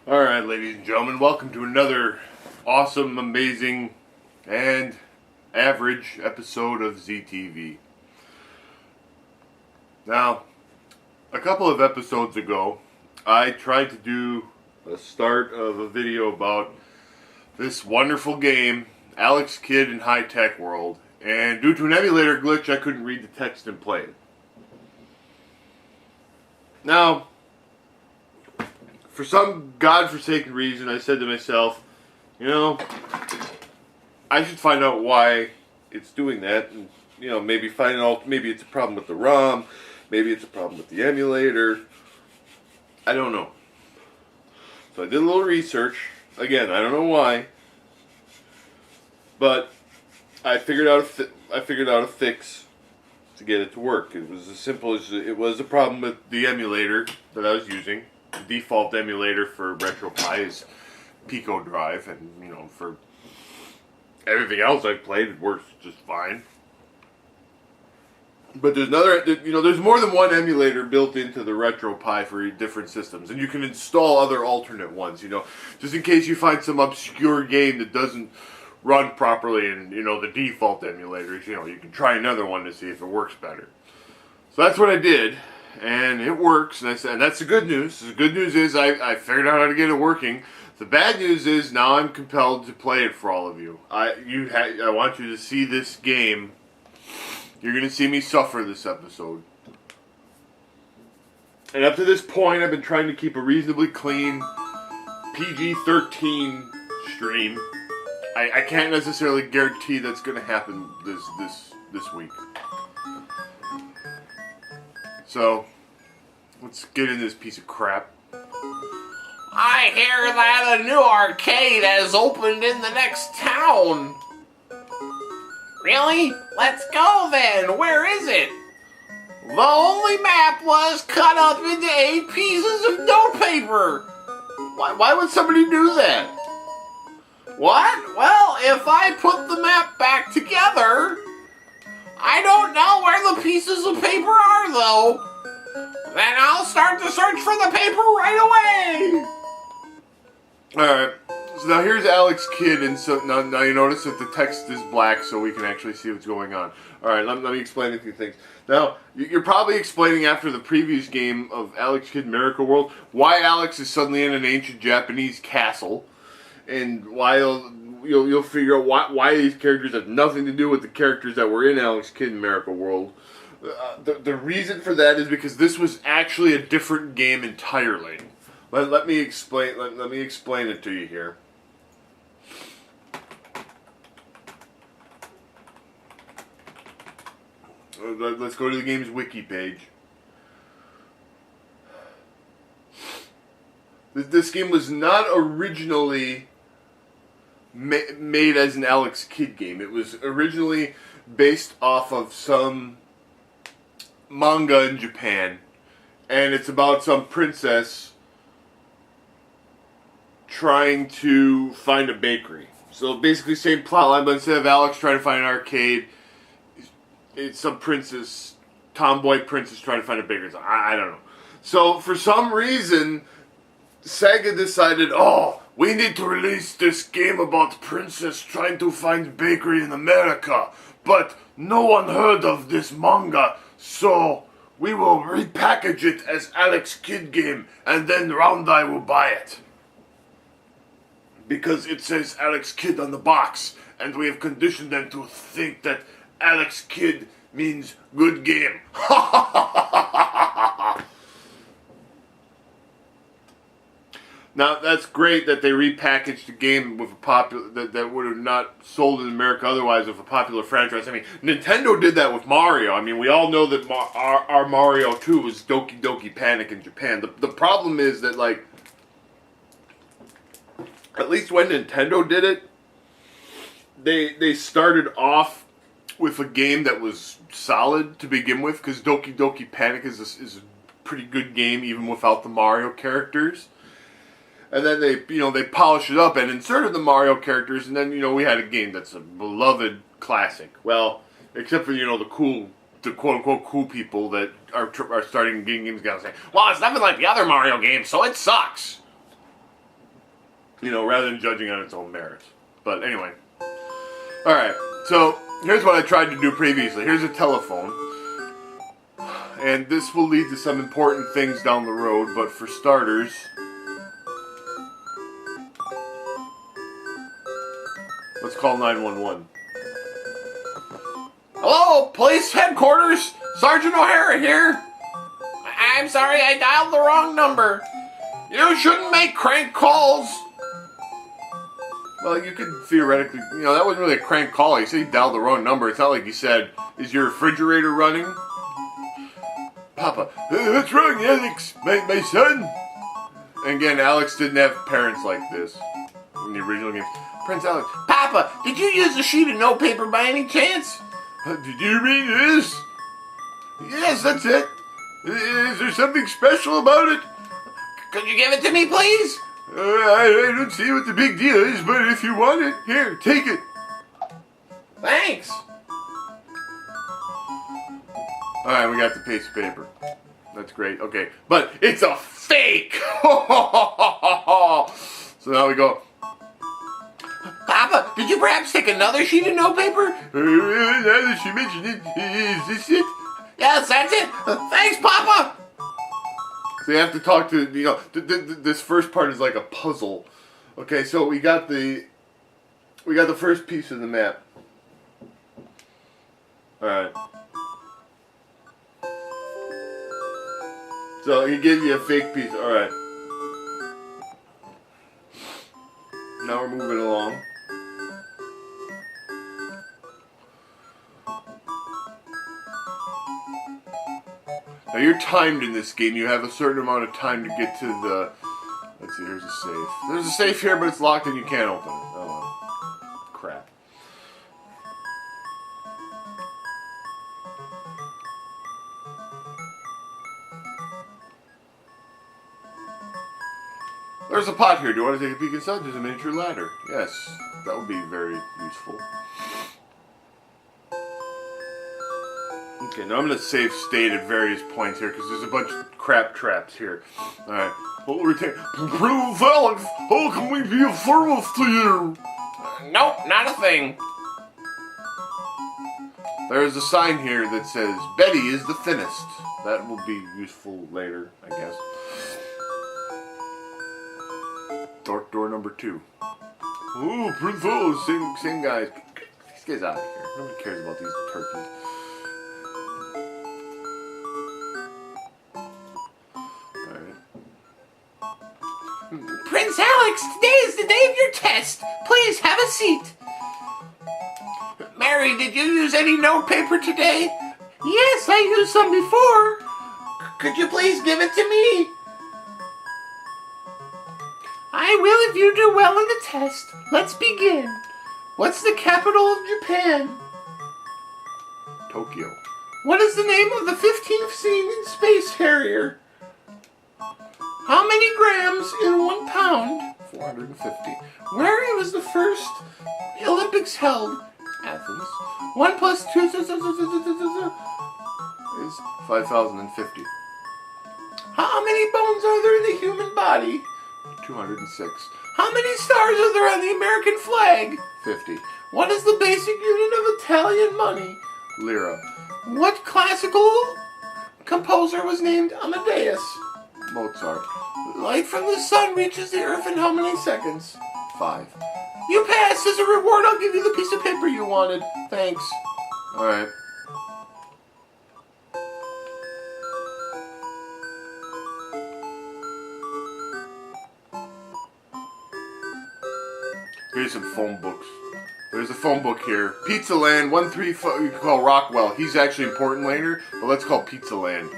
Alright, ladies and gentlemen, welcome to another awesome, amazing, and average episode of ZTV. Now, a couple of episodes ago, I tried to do a start of a video about this wonderful game, Alex Kidd in High Tech World, and due to an emulator glitch, I couldn't read the text and play it. Now, for some godforsaken reason, I said to myself, you know, I should find out why it's doing that, and, you know, maybe find out, maybe it's a problem with the ROM, maybe it's a problem with the emulator, I don't know. So I did a little research, again, I don't know why, but I figured out a fix to get it to work. It was as simple as, it was a problem with the emulator that I was using. The default emulator for RetroPie is Pico Drive, and you know, for everything else I've played, it works just fine. But there's there's more than one emulator built into the RetroPie for different systems, and you can install other alternate ones, you know, just in case you find some obscure game that doesn't run properly in, you know, the default emulators, you know, you can try another one to see if it works better. So that's what I did. And it works, and that's the good news. The good news is I figured out how to get it working. The bad news is now I'm compelled to play it for all of you. I want you to see this game. You're going to see me suffer this episode. And up to this point, I've been trying to keep a reasonably clean PG-13 stream. I can't necessarily guarantee that's going to happen this week. So, let's get into this piece of crap. I hear that a new arcade has opened in the next town. Really? Let's go then. Where is it? The only map was cut up into 8 pieces of notepaper. Why would somebody do that? What? Well, if I put the map back together, I don't know where the pieces of paper are, though. Then I'll start to search for the paper right away. Alright, so now here's Alex Kidd, and so now you notice that the text is black so we can actually see what's going on. Alright, let me explain a few things. Now, you're probably explaining after the previous game of Alex Kidd Miracle World why Alex is suddenly in an ancient Japanese castle, and why you'll figure out why these characters have nothing to do with the characters that were in Alex Kidd Miracle World. The reason for that is because this was actually a different game entirely. Let me explain. Let me explain it to you here. Let's go to the game's wiki page. This game was not originally made as an Alex Kidd game. It was originally based off of some manga in Japan, and it's about some princess trying to find a bakery. So basically same plotline, but instead of Alex trying to find an arcade, it's some princess, tomboy princess trying to find a bakery. So I don't know. So for some reason, Sega decided, oh, we need to release this game about princess trying to find bakery in America, but no one heard of this manga, so we will repackage it as Alex Kidd game, and then Roundeye will buy it. Because it says Alex Kidd on the box, and we have conditioned them to think that Alex Kidd means good game. Now, that's great that they repackaged the game with a popular that would have not sold in America otherwise with a popular franchise. I mean, Nintendo did that with Mario. I mean, we all know that our Mario 2 was Doki Doki Panic in Japan. The problem is that, like, at least when Nintendo did it, they started off with a game that was solid to begin with, because Doki Doki Panic is a pretty good game even without the Mario characters. And then they polished it up and inserted the Mario characters, and then, we had a game that's a beloved classic. Well, except for, the quote-unquote cool people that are starting getting games and saying, well, it's nothing like the other Mario games, so it sucks. You know, rather than judging on its own merits. But anyway. Alright, so here's what I tried to do previously. Here's a telephone. And this will lead to some important things down the road, but for starters, let's call 911. Hello, police headquarters. Sergeant O'Hara here. I'm sorry, I dialed the wrong number. You shouldn't make crank calls. Well, you could theoretically, you know, that wasn't really a crank call. He said he dialed the wrong number. It's not like he said, is your refrigerator running? Papa, what's wrong, Alex? My son? And again, Alex didn't have parents like this in the original game. Prince Alex. Papa, did you use a sheet of notepaper by any chance? Did you read this? Yes, that's it. Is there something special about it? Could you give it to me, please? I don't see what the big deal is, but if you want it, here, take it. Thanks. Alright, we got the piece of paper. That's great. Okay, but it's a fake! So now we go. Papa, did you perhaps take another sheet of notepaper? Now that you mentioned it, is this it? Yes, that's it. Thanks, Papa. So you have to talk to, you know, this first part is like a puzzle. Okay, so we got the first piece of the map. Alright. So he gives you a fake piece. Alright. Now we're moving along. Now you're timed in this game. You have a certain amount of time to get to the... Let's see, here's a safe. There's a safe here, but it's locked and you can't open it. Oh, well. Crap. There's a pot here. Do you want to take a peek inside? There's a miniature ladder. Yes, that would be very useful. Okay, now I'm going to save state at various points here because there's a bunch of crap traps here. Alright. Well, we take... Prince Alex, how can we be of service to you? Nope, not a thing. There's a sign here that says, Betty is the thinnest. That will be useful later, I guess. Dark door number 2. Oh, Prince Alex, same guys. These guys out of here. Nobody cares about these turkeys. Prince Alex, today is the day of your test. Please have a seat. Mary, did you use any notepaper today? Yes, I used some before. Could you please give it to me? I will if you do well in the test. Let's begin. What's the capital of Japan? Tokyo. What is the name of the 15th scene in Space Harrier? How many grams in 1 pound? 450. Where was the first Olympics held? Athens. 1 plus 2 Is 5,050. How many bones are there in the human body? 206. How many stars are there on the American flag? 50. What is the basic unit of Italian money? Lira. What classical composer was named Amadeus? Mozart. Light from the sun reaches the earth in how many seconds? 5. You passed. As a reward, I'll give you the piece of paper you wanted. Thanks. Alright. Here's some phone books. There's a phone book here. Pizza Land 135. You can call Rockwell. He's actually important later, but let's call Pizza Land.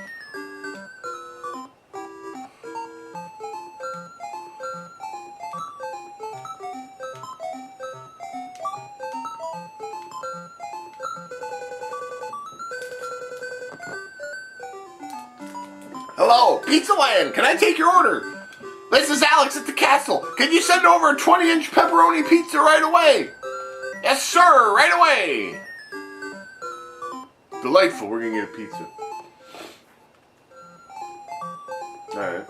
Hello, Pizza Land. Can I take your order? This is Alex at the castle. Can you send over a 20-inch pepperoni pizza right away? Yes, sir, right away. Delightful. We're gonna get a pizza. Alright.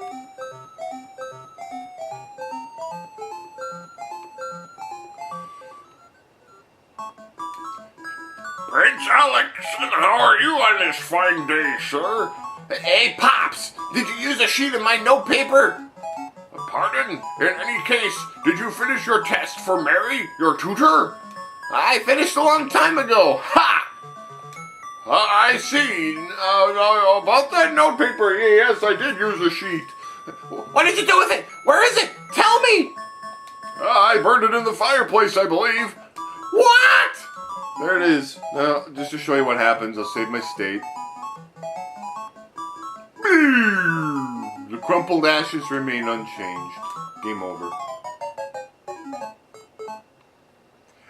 it's Alex. How are you on this fine day, sir? Hey, Pops, did you use a sheet of my notepaper? Pardon? In any case, did you finish your test for Mary, your tutor? I finished a long time ago. Ha! I see. About that notepaper, yes, I did use a sheet. What did you do with it? Where is it? Tell me! I burned it in the fireplace, I believe. What? There it is. Now, just to show you what happens, I'll save my state. The crumpled ashes remain unchanged. Game over.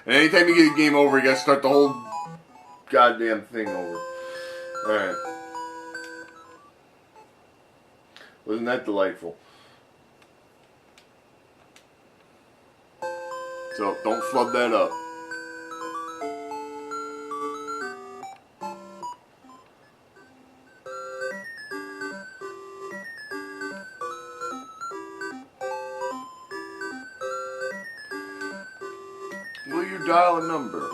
And anytime you get a game over, you gotta start the whole goddamn thing over. Alright. Wasn't that delightful? So, don't flub that up. Will you dial a number?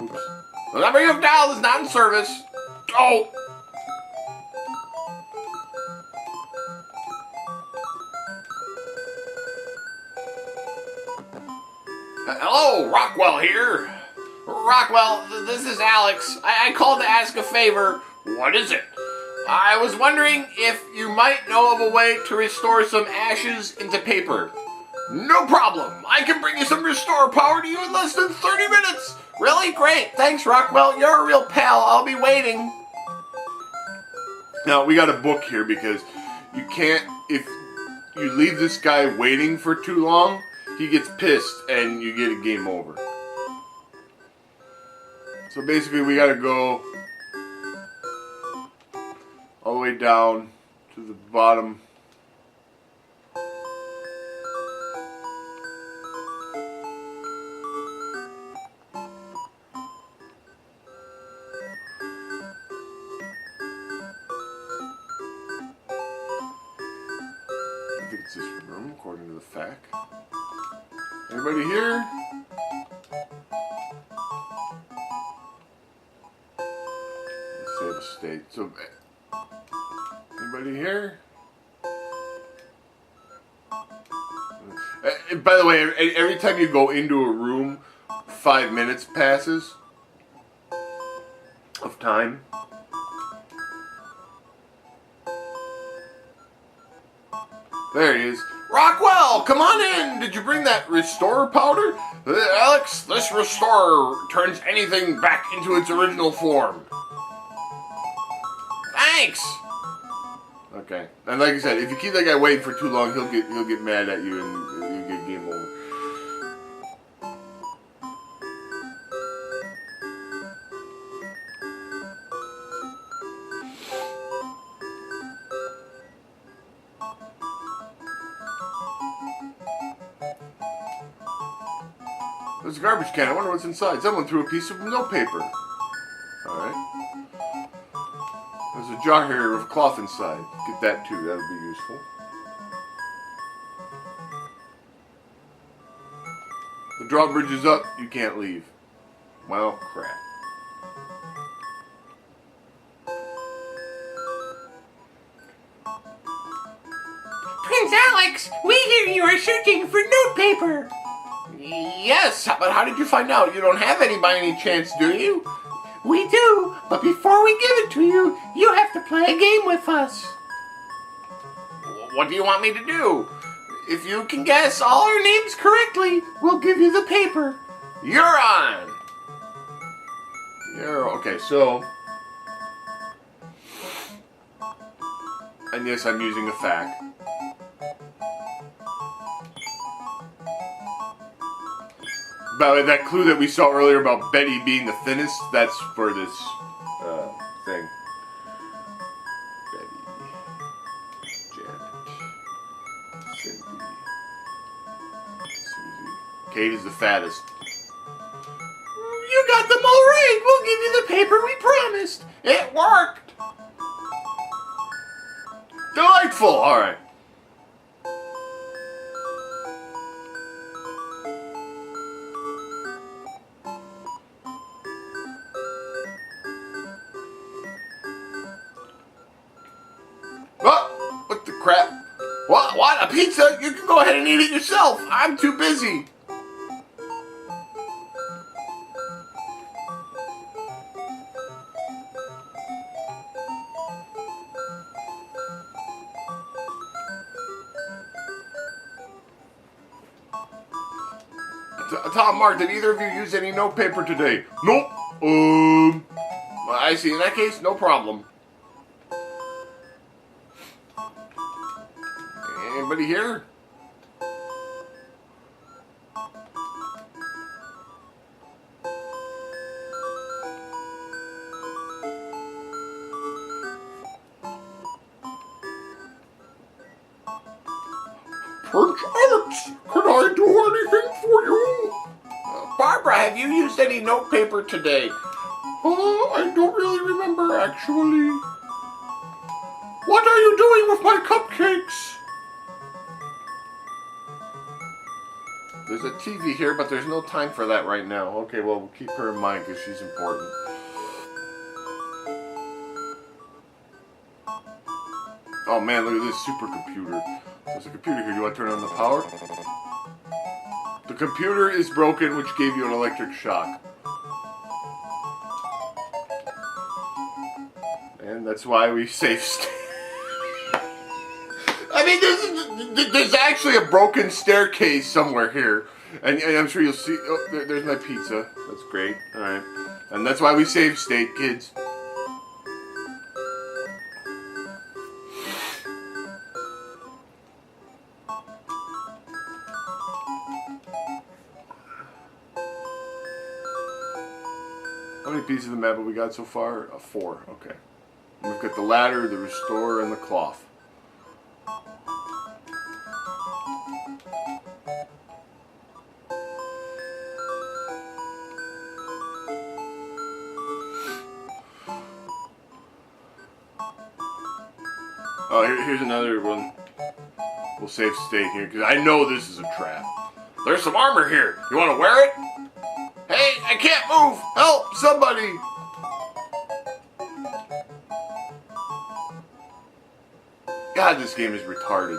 Oops. The number you've dialed is not in service. Oh! Hello, Rockwell here. Rockwell, this is Alex. I called to ask a favor. What is it? I was wondering if you might know of a way to restore some ashes into paper. No problem. I can bring you some restore power to you in less than 30 minutes. Really? Great. Thanks, Rockwell. You're a real pal. I'll be waiting. Now, we got a book here because you can't, if you leave this guy waiting for too long, he gets pissed and you get a game over. So basically we gotta go all the way down to the bottom. I think it's this room, according to the fact. Anybody here? Let's save a state. So, anybody here? By the way, every time you go into a room, 5 minutes passes of time. There he is. Rockwell, come on in. Did you bring that restorer powder? Alex, this restorer turns anything back into its original form. Thanks. Okay. And like I said, if you keep that guy waiting for too long, he'll get mad at you and you get game over. There's a garbage can. I wonder what's inside. Someone threw a piece of notepaper. Alright. There's a jar here with cloth inside. Get that too. That would be useful. The drawbridge is up. You can't leave. Well, crap. Prince Alex, we hear you are searching for notepaper. Yes, but how did you find out? You don't have any by any chance, do you? We do, but before we give it to you, you have to play a game with us. What do you want me to do? If you can guess all Our names correctly, we'll give you the paper. you're on. Okay, so. And yes, I'm using a fact. By the way, that clue that we saw earlier about Betty being the thinnest, that's for this thing. Betty, Janet, Cindy, Susie. Kate is the fattest. You got them all right. We'll give you the paper we promised. It worked. Delightful! Alright. What? A pizza? You can go ahead and eat it yourself. I'm too busy. Tom, Mark, did either of you use any notepaper today? Nope. I see. In that case, no problem. Anybody here? Prince Alex, can I do anything for you? Barbara, have you used any notepaper today? I don't really remember, actually. What are you doing with my cupcakes? There's a TV here, but there's no time for that right now. Okay, well, we'll keep her in mind because she's important. Oh man, look at this supercomputer. There's a computer here. Do you want to turn on the power? The computer is broken, which gave you an electric shock. And that's why we save state. I mean, there's actually a broken staircase somewhere here. And I'm sure you'll see. Oh, there's my pizza. That's great. Alright. And that's why we save state, kids. How many pieces of the map have we got so far? 4. Okay. And we've got the ladder, the restorer, and the cloth. Oh, here's another one. We'll save state here, because I know this is a trap. There's some armor here. You want to wear it? Hey, I can't move! Help! Somebody! God, this game is retarded.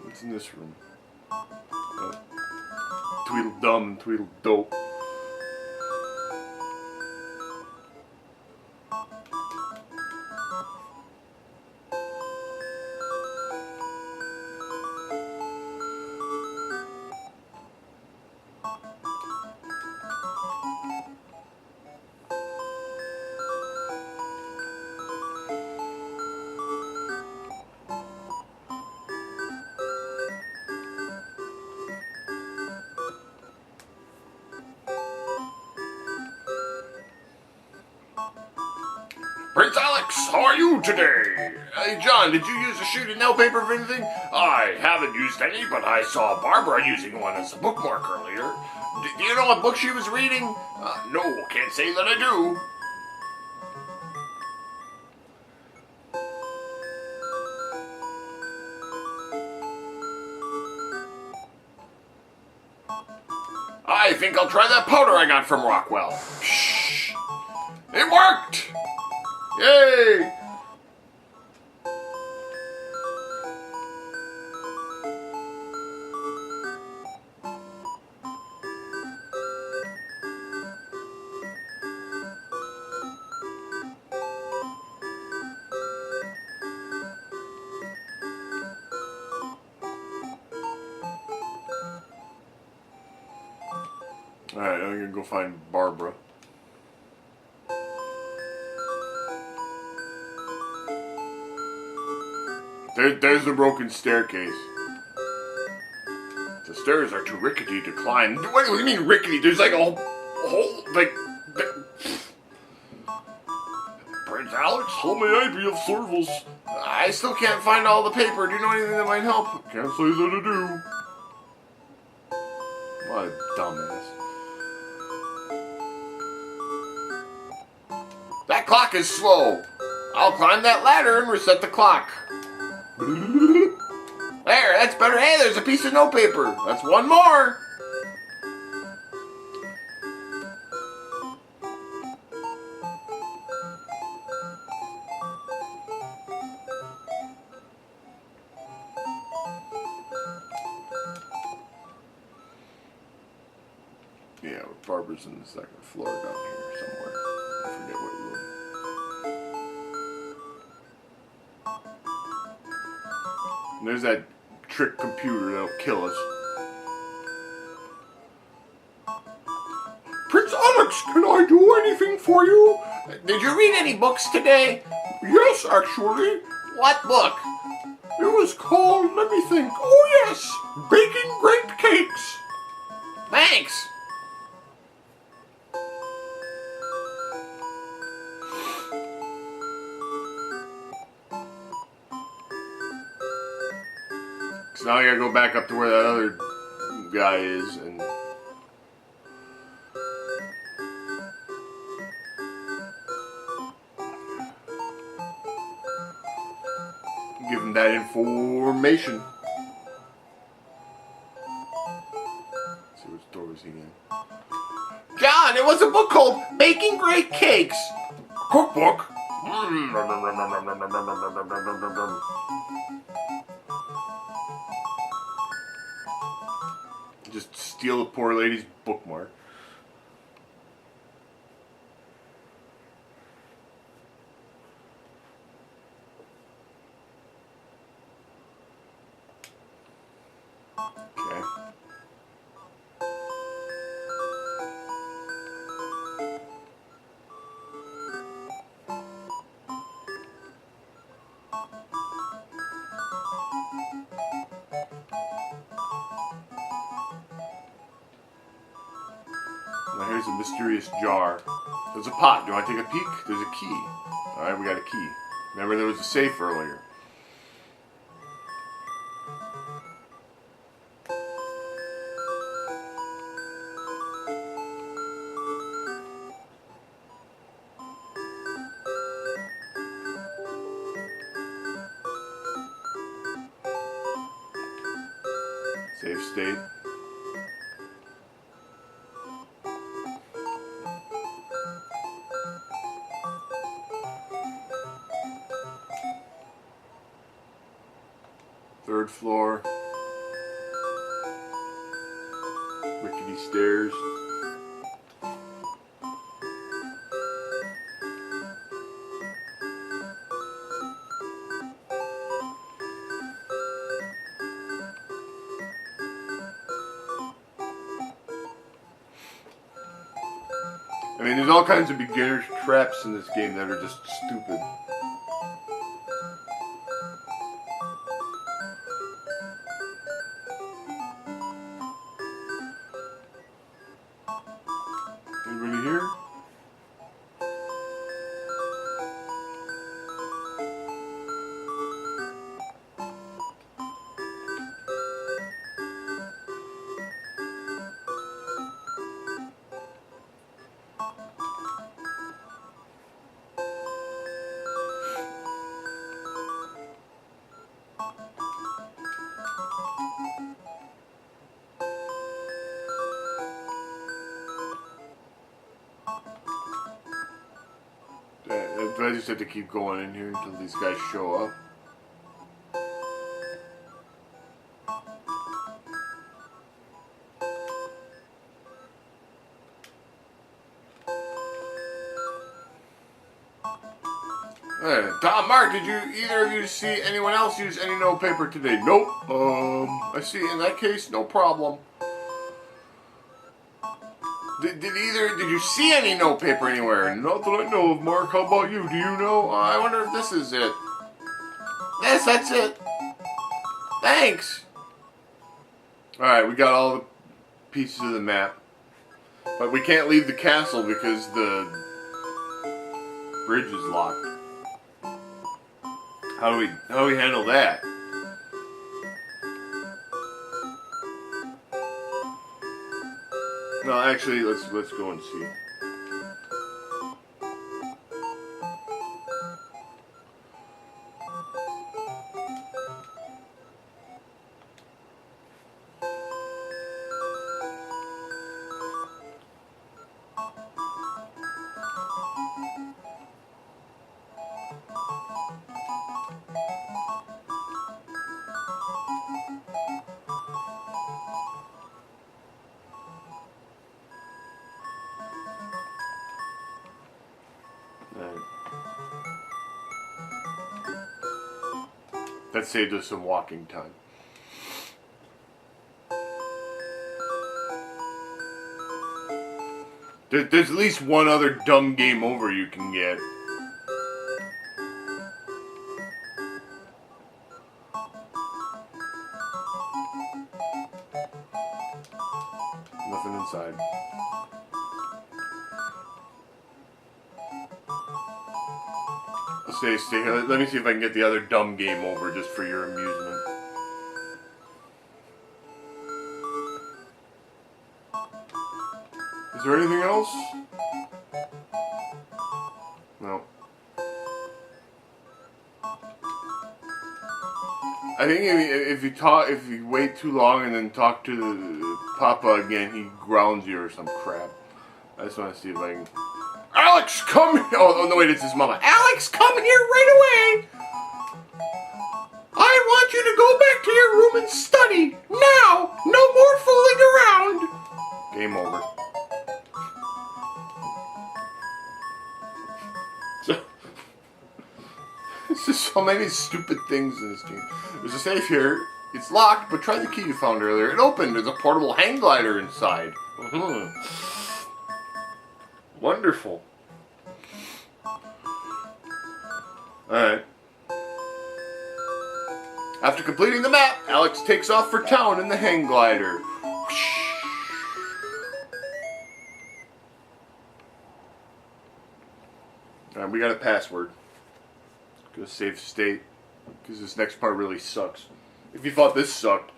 What's in this room? Tweedledum and Tweedledope. Prince Alex, how are you today? Hey, John, did you use a sheet of nail paper for anything? I haven't used any, but I saw Barbara using one as a bookmark earlier. Do you know what book she was reading? No, can't say that I do. I think I'll try that powder I got from Rockwell. Shh! It worked! Yay! Alright, I'm gonna go find Barbara. There's the broken staircase. The stairs are too rickety to climb. What do you mean rickety? There's like a whole like... Prince Alex, how may I be of service? I still can't find all the paper. Do you know anything that might help? Can't say that I do. What a dumbass. That clock is slow. I'll climb that ladder and reset the clock. There, that's better. Hey, there's a piece of notepaper. That's one more. Yeah, Barbara's on the second floor down here somewhere. I forget what room. And there's that trick computer that'll kill us. Prince Alex, can I do anything for you? Did you read any books today? Yes, actually. What book? It was called, let me think. Oh yes, Baking Grape Cakes. Thanks. So now I gotta go back up to where that other guy is and give him that information. Let's see which door is he in. John, it was a book called Baking Great Cakes. Cookbook. Just steal the poor lady's bookmark. Okay. Now here's a mysterious jar. There's a pot. Do you want to take a peek? There's a key. Alright, we got a key. Remember there was a safe earlier. Safe state. Third floor. Rickety stairs. I mean, there's all kinds of beginner traps in this game that are just stupid. Anybody here? I just have to keep going in here until these guys show up. Tom, Mark, did either of you see anyone else use any notepaper today? Nope. I see. In that case, no problem. Did you see any notepaper anywhere? Not that I know of, Mark. How about you? Do you know? I wonder if this is it. Yes, that's it. Thanks. Alright, we got all the pieces of the map. But we can't leave the castle because the bridge is locked. How do we handle that? No, actually, let's go and see. That saved us some walking time. There's at least one other dumb game over you can get. Nothing inside. Stay here. Let me see if I can get the other dumb game over just for your amusement. Is there anything else? No. I think if you wait too long and then talk to the Papa again, he grounds you or some crap. I just want to see if I can. Alex, come here! Oh no, wait, it's his mama. Alex, come here right away! I want you to go back to your room and study now. No more fooling around. Game over. There's just so many stupid things in this game. There's a safe here. It's locked, but try the key you found earlier. It opened. There's a portable hang glider inside. Wonderful. Alright. After completing the map, Alex takes off for town in the hang glider. Alright, we got a password. Go save state. Because this next part really sucks. If you thought this sucked.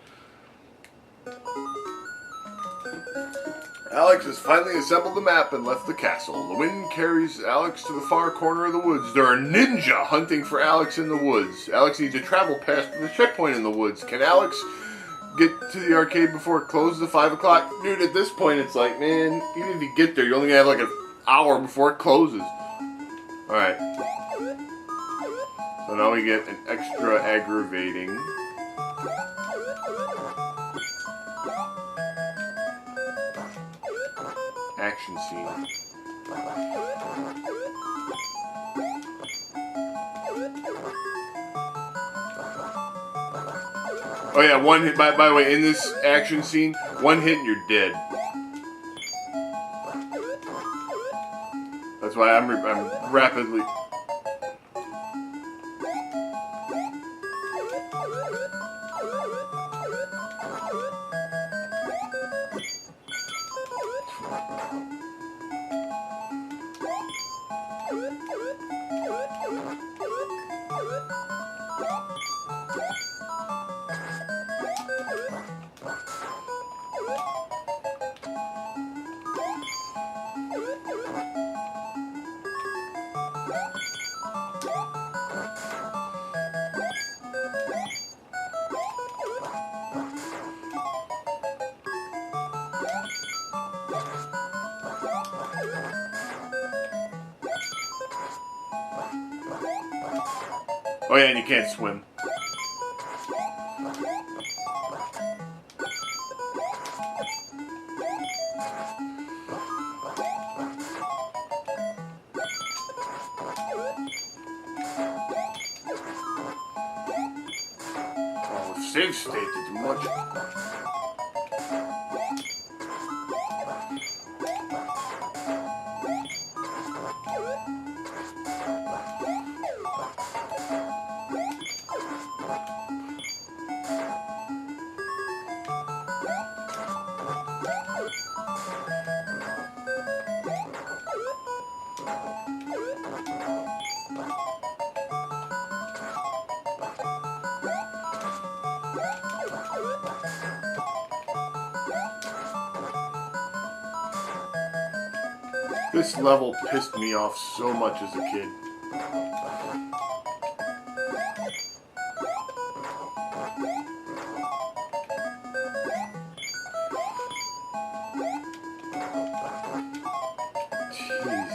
Alex has finally assembled the map and left the castle. The wind carries Alex to the far corner of the woods. There are ninja hunting for Alex in the woods. Alex needs to travel past the checkpoint in the woods. Can Alex get to the arcade before it closes at 5 o'clock? Dude, at this point it's like, man, even if you get there, you're only going to have like an hour before it closes. Alright. So now we get an extra aggravating. Action scene. Oh yeah, one hit. By the way, in this action scene, one hit and you're dead. That's why I'm rapidly. Oh yeah, and you can't swim. Oh, save state to do much. This level pissed me off so much as a kid. Jeez.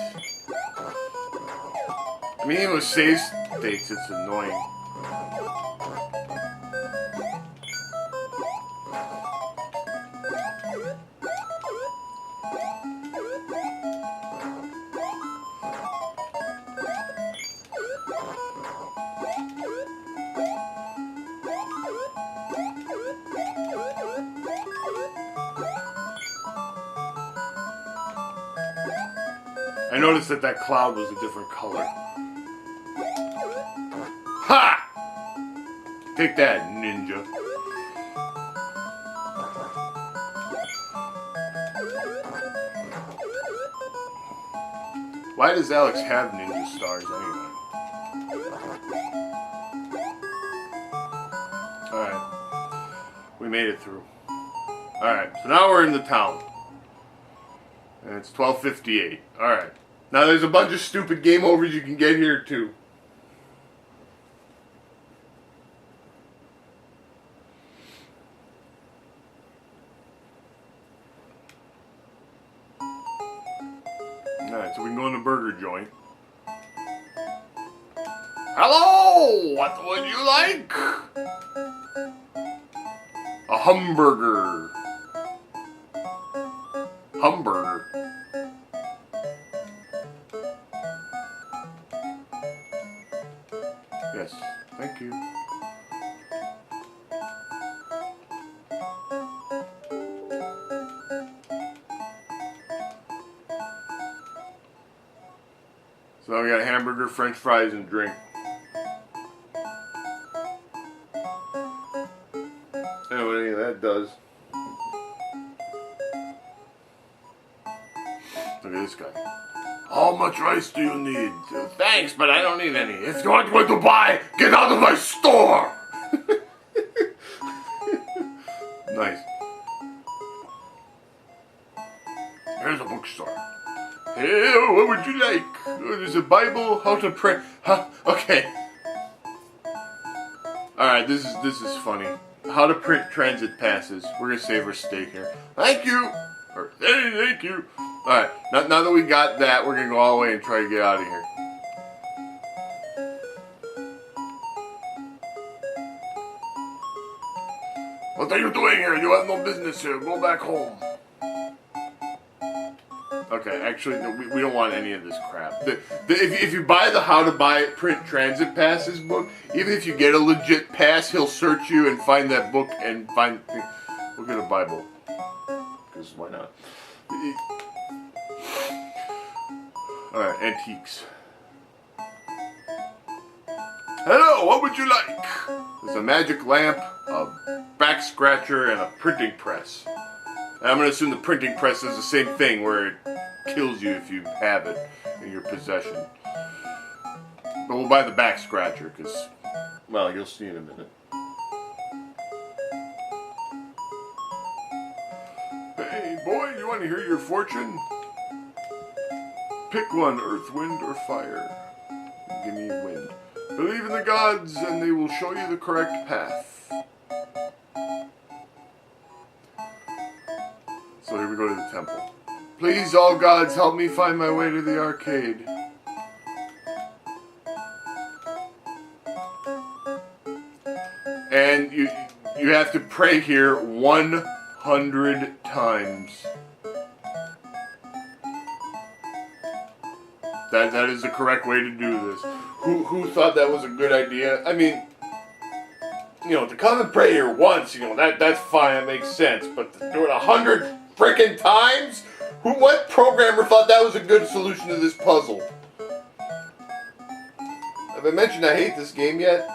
I mean, even with save states, it's annoying. I noticed that that cloud was a different color. Ha! Take that, ninja. Why does Alex have ninja stars anyway? Alright. We made it through. Alright, so now we're in the town. And it's 12:58. Alright. Now there's a bunch of stupid game overs you can get here too. Alright, so we can go in the burger joint. Hello! What would you like? A hamburger. Hamburger. Yes, thank you. So we got a hamburger, french fries, and drink. I don't know what any of that does. Look at this guy. How much rice do you need? Thanks, but I don't need any. If you aren't going to buy, get out of my store! Nice. Here's a bookstore. Hey, what would you like? Oh, there's a Bible, how to pray. Huh? Okay. Alright, this is funny. How to print transit passes. We're gonna save our steak here. Thank you! Or, hey, thank you! Alright, now that we got that, we're gonna go all the way and try to get out of here. What are you doing here? You have no business here. Go back home. Okay, actually, no, we don't want any of this crap. If you buy the How to Buy Print Transit Passes book, even if you get a legit pass, he'll search you and find that book and find... We'll get a Bible. Because why not? Alright, antiques. Hello, what would you like? There's a magic lamp, a back scratcher, and a printing press. I'm going to assume the printing press is the same thing, where it kills you if you have it in your possession. But we'll buy the back scratcher, because, well, you'll see in a minute. Hey, boy, you want to hear your fortune? Pick one, earth, wind, or fire. Give me wind. Believe in the gods, and they will show you the correct path. So here we go to the temple. Please, all gods, help me find my way to the arcade. And you have to pray here 100 times. That is the correct way to do this. Who thought that was a good idea? I mean, you know, to come and pray here once, you know, that's fine, that makes sense. But to do it 100 frickin' times? What programmer thought that was a good solution to this puzzle? Have I mentioned I hate this game yet?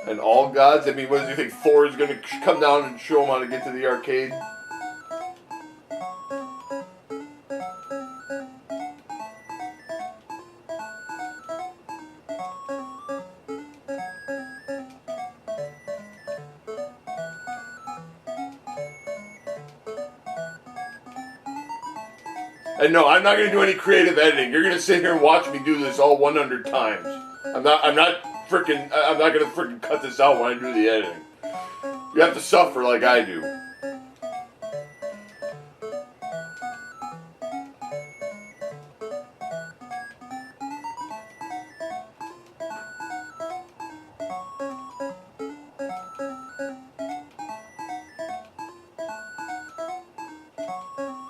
And all gods? I mean, what do you think? Thor is going to come down and show him how to get to the arcade? And no, I'm not going to do any creative editing. You're going to sit here and watch me do this all 100 times. I'm not going to freaking cut this out when I do the editing. You have to suffer like I do.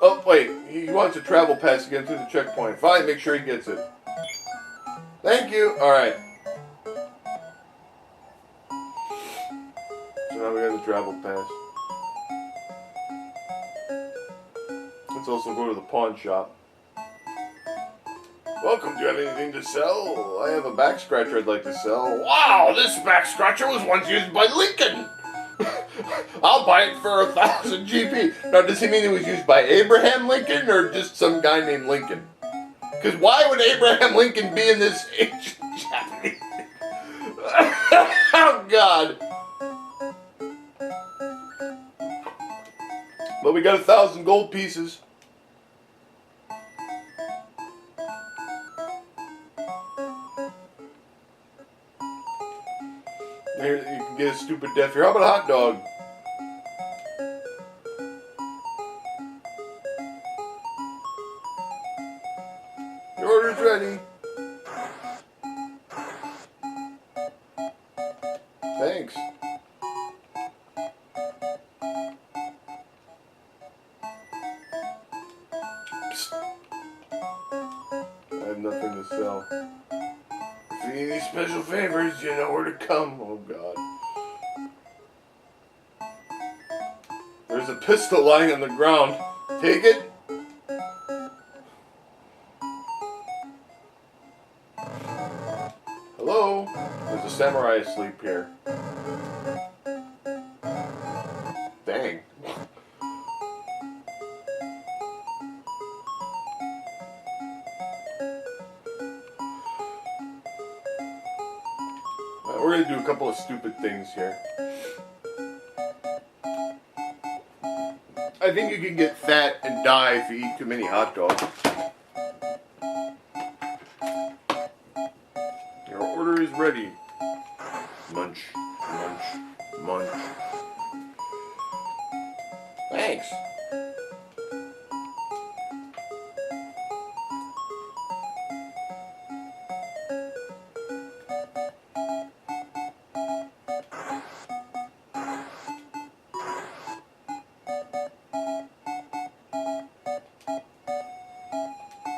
Oh, wait. He wants a travel pass to get through the checkpoint. Fine, make sure he gets it. Thank you. Alright. So now we got the travel pass. Let's also go to the pawn shop. Welcome, do you have anything to sell? I have a back scratcher I'd like to sell. Wow, this back scratcher was once used by Lincoln. I'll buy it for 1,000 GP. Now, does he mean it was used by Abraham Lincoln or just some guy named Lincoln? Because why would Abraham Lincoln be in this ancient Japanese? Oh, God. But we got 1,000 gold pieces. Here, you can get a stupid death here. How about a hot dog? Your order's ready. Thanks. Psst. I have nothing to sell. If you need any special favors, you know where to come. Oh, God. There's a pistol lying on the ground. Take it. Hello? There's a samurai asleep here. Dang. We're going to do a couple of stupid things here. I think you can get fat and die if you eat too many hot dogs. Your order is ready. Munch, munch, munch. Thanks.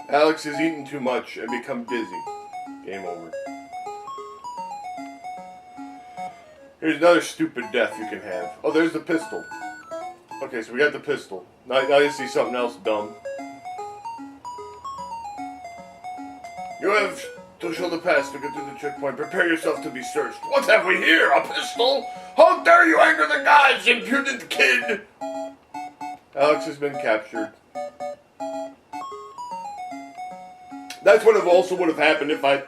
Alex has eaten too much and become dizzy. Game over. Here's another stupid death you can have. Oh, there's the pistol. Okay, so we got the pistol. Now you see something else dumb. You have to show the pass to get through the checkpoint. Prepare yourself to be searched. What have we here? A pistol? How dare you anger the gods, impudent kid! Alex has been captured. That's what it also would have happened if I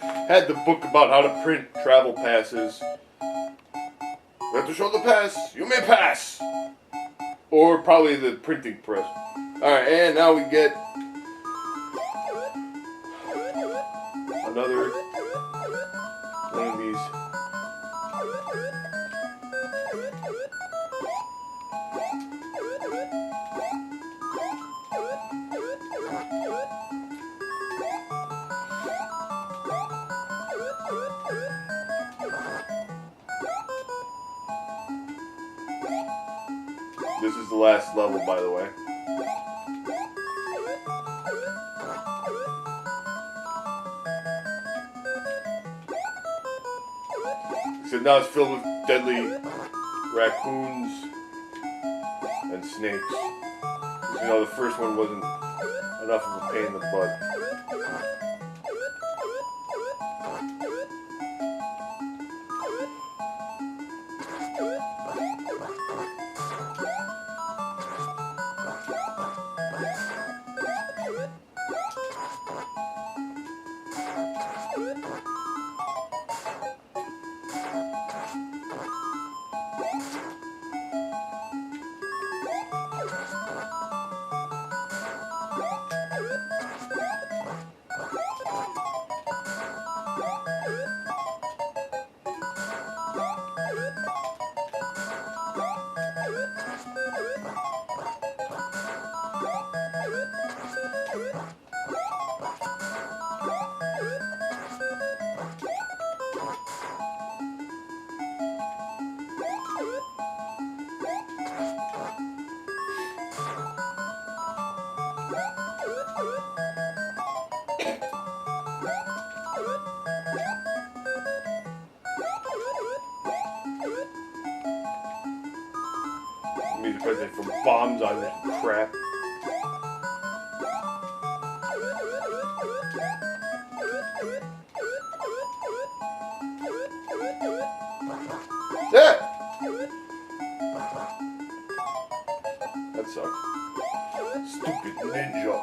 had the book about how to print travel passes. You have to show the pass. You may pass. Or probably the printing press. Alright, and now we get another one of these. This is the last level, by the way. Except now it's filled with deadly raccoons and snakes. You know, the first one wasn't enough of a pain in the butt. music president from bombs on this crap. Yeah! That sucks. Stupid ninja.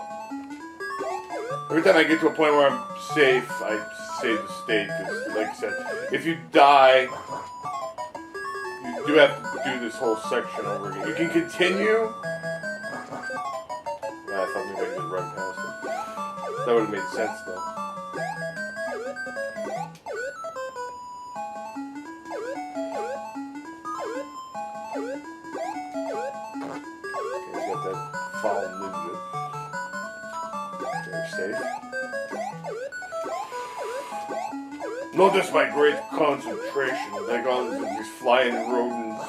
Every time I get to a point where I'm safe, I save the state, because, like I said, if you die, you do have to do this whole section over again. You can continue. I thought maybe I could run past it. That would have made sense, though. Okay, we got that foul ninja. We're safe. Notice my great concentration, like on these flying rodents.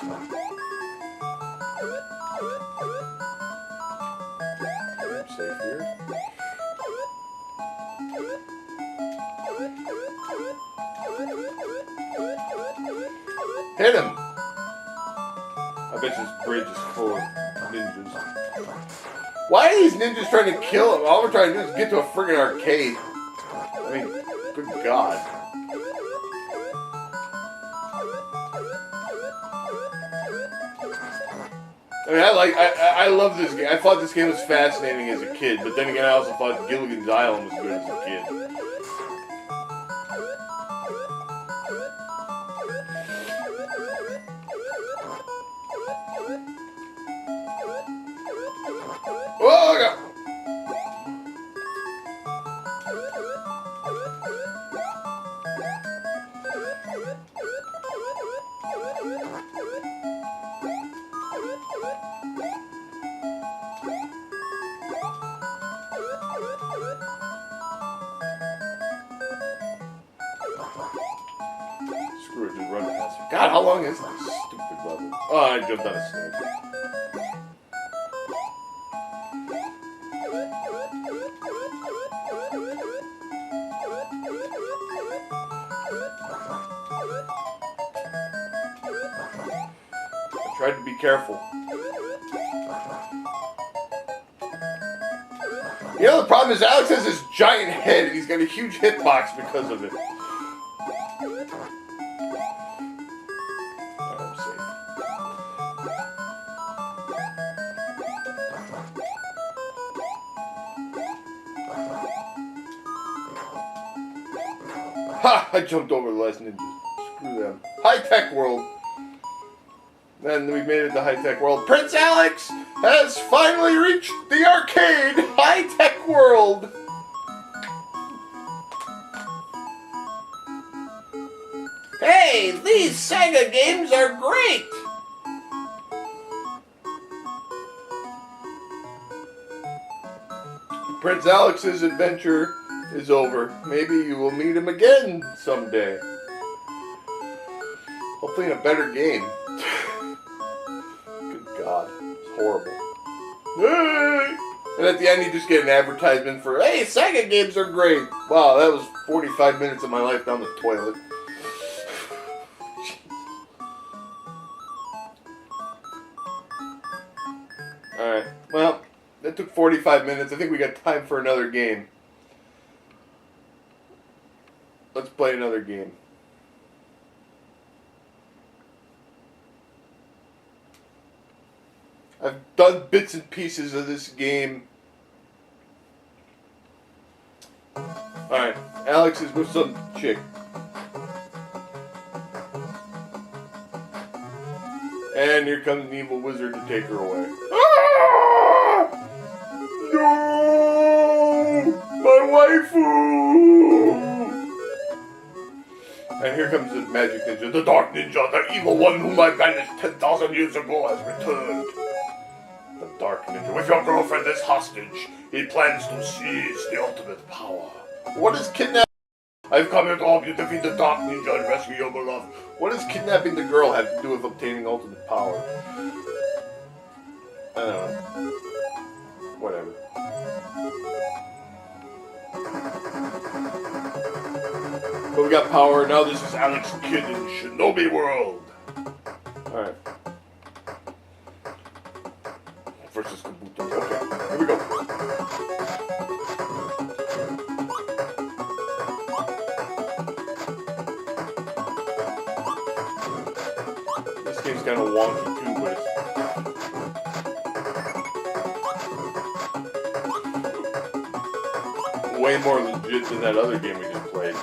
I'm safe here. Hit him! I bet this bridge is full of ninjas. Why are these ninjas trying to kill him? All we're trying to do is get to a friggin' arcade. I mean, good God. I mean, I love this game. I thought this game was fascinating as a kid, but then again, I also thought Gilligan's Island was good as a kid. Oh, God. Screw it, just run past it. God, how long is this stupid level? Oh, I jumped on a snake. I tried to be careful. You know, the problem is Alex has this giant head and he's got a huge hitbox because of it. I'm safe. Ha! I jumped over the last ninja. Screw them. High-tech world. Then we made it to high-tech world. Prince Alex has finally reached the arcade high-tech world. Hey, these Sega games are great! Prince Alex's adventure is over. Maybe you will meet him again someday. Hopefully in a better game. Good God, it's horrible. Hey! And at the end you just get an advertisement for, hey, Sega games are great. Wow, that was 45 minutes of my life down the toilet. Alright, well, that took 45 minutes. I think we got time for another game. Let's play another game. I've done bits and pieces of this game. Alright, Alex is with some chick. And here comes an evil wizard to take her away. Ah! No! My waifu! And here comes the magic ninja, the dark ninja, the evil one whom I banished 10,000 years ago has returned. The dark ninja, with your girlfriend as hostage, he plans to seize the ultimate power. What is kidnapping? I've come here to help you defeat the dark ninja and rescue your beloved. What does kidnapping the girl have to do with obtaining ultimate power? I don't know. Whatever. But we got power. Now this is Alex Kidd in Shinobi World. Alright. versus Kabuto. Okay, here we go. This game's kind of wonky too, but it's way more legit than that other game we just played.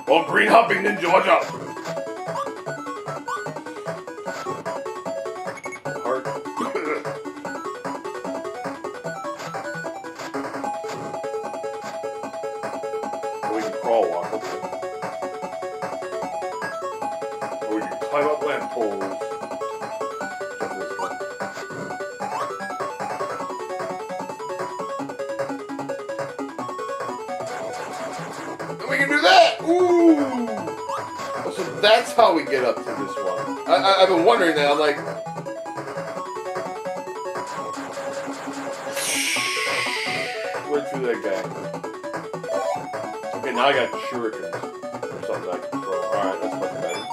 Oh, green hopping ninja, watch out! Heart. We can crawl walk, okay. Or we can climb up lamp poles. Jump this way. And we can do that! Ooh! So that's how we get up to this one. I've been wondering that. I'm like, went through that guy. Okay, now I got shurikens or something I can throw. Alright, that's much better.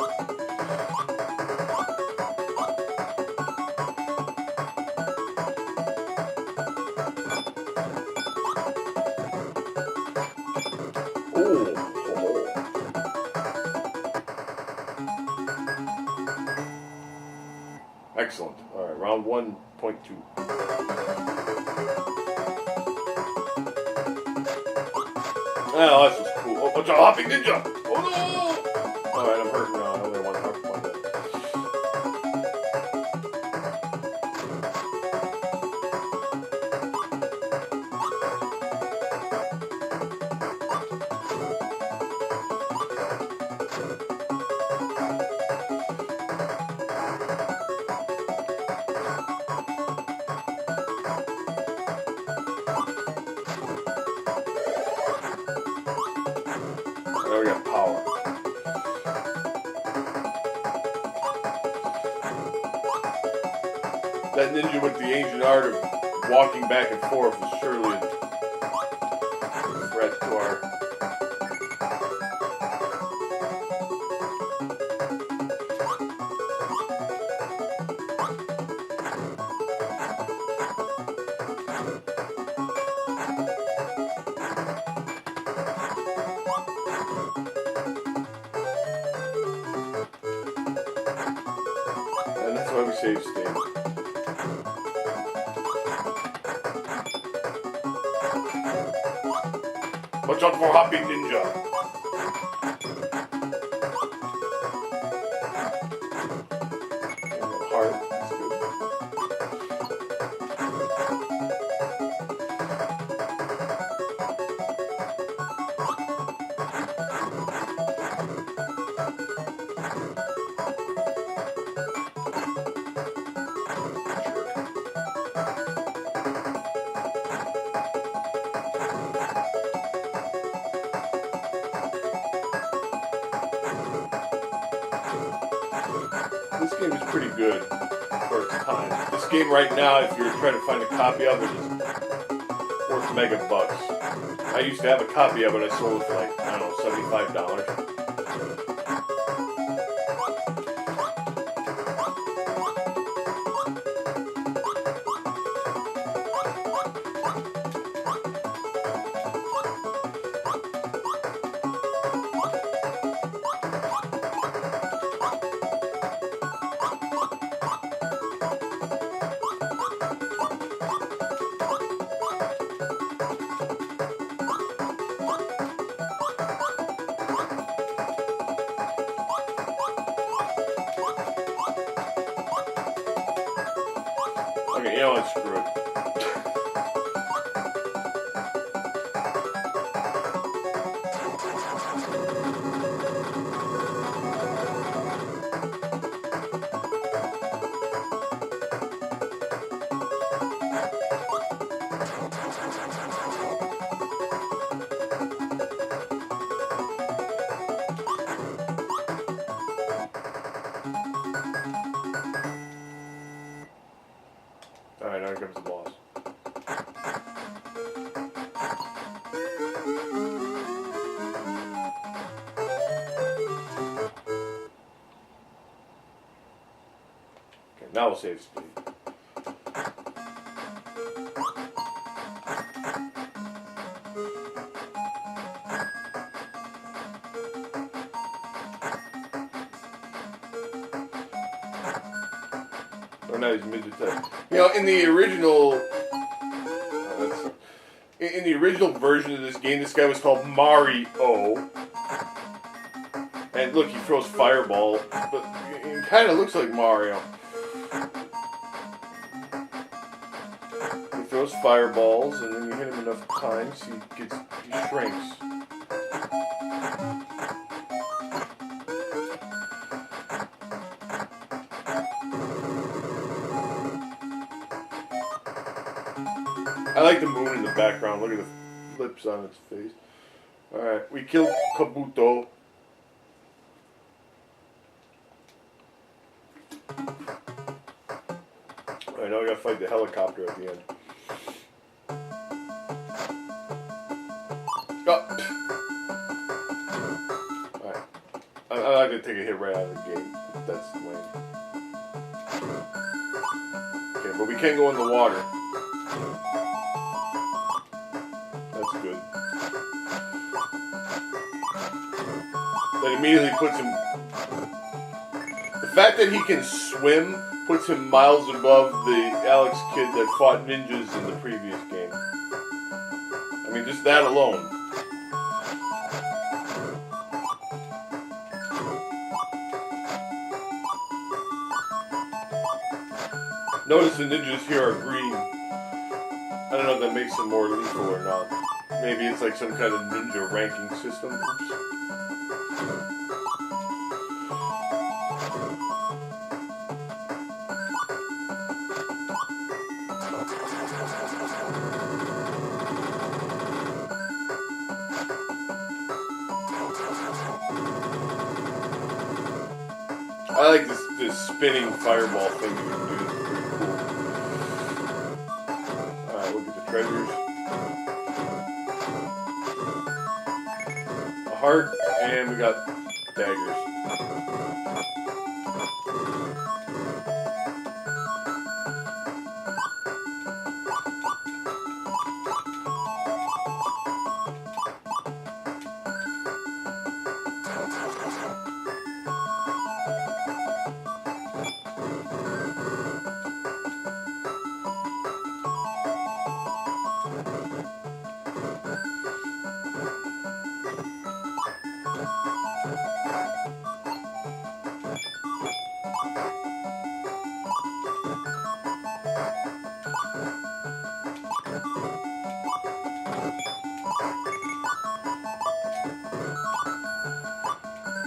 Excellent. All right, round 1.2. Oh, this was cool. Oh, watch out, hopping ninja! Oh no! All right, I'm hurt now. I only want to hop one bit. Now we got power. That ninja with the ancient art of walking back and forth is surely a threat to our... And that's why we save state. Watch out for hopping ninja. Heart. That's good. This game is pretty good for its time. This game right now, if you're trying to find a copy of it, is worth mega bucks. I used to have a copy of it. I sold it for like, I don't know, $75. Okay, you know what? Screw it. Alright, now here comes the ball. Now we'll save speed. Oh, now he's midget type. You know, in the original, in the original version of this game, this guy was called Mario. And look, he throws fireball, but he kind of looks like Mario. He throws fireballs, and then you hit him enough times, he shrinks. I like the moon in the background. Look at the lips on its face. Alright, we killed Kabuto. Alright, now we gotta fight the helicopter at the end. Oh. Alright. I'm not gonna take a hit right out of the gate. That's lame. Okay, but we can go in the water. That's good. That immediately puts him... The fact that he can swim puts him miles above the Alex Kidd that fought ninjas in the previous game. I mean, just that alone. Notice the ninjas here are green. I don't know if that makes them more lethal or not. Maybe it's like some kind of ninja ranking system. Oops. I like this spinning fireball thing you can do. It's pretty cool. Alright, look at the treasures. A heart, and we got daggers.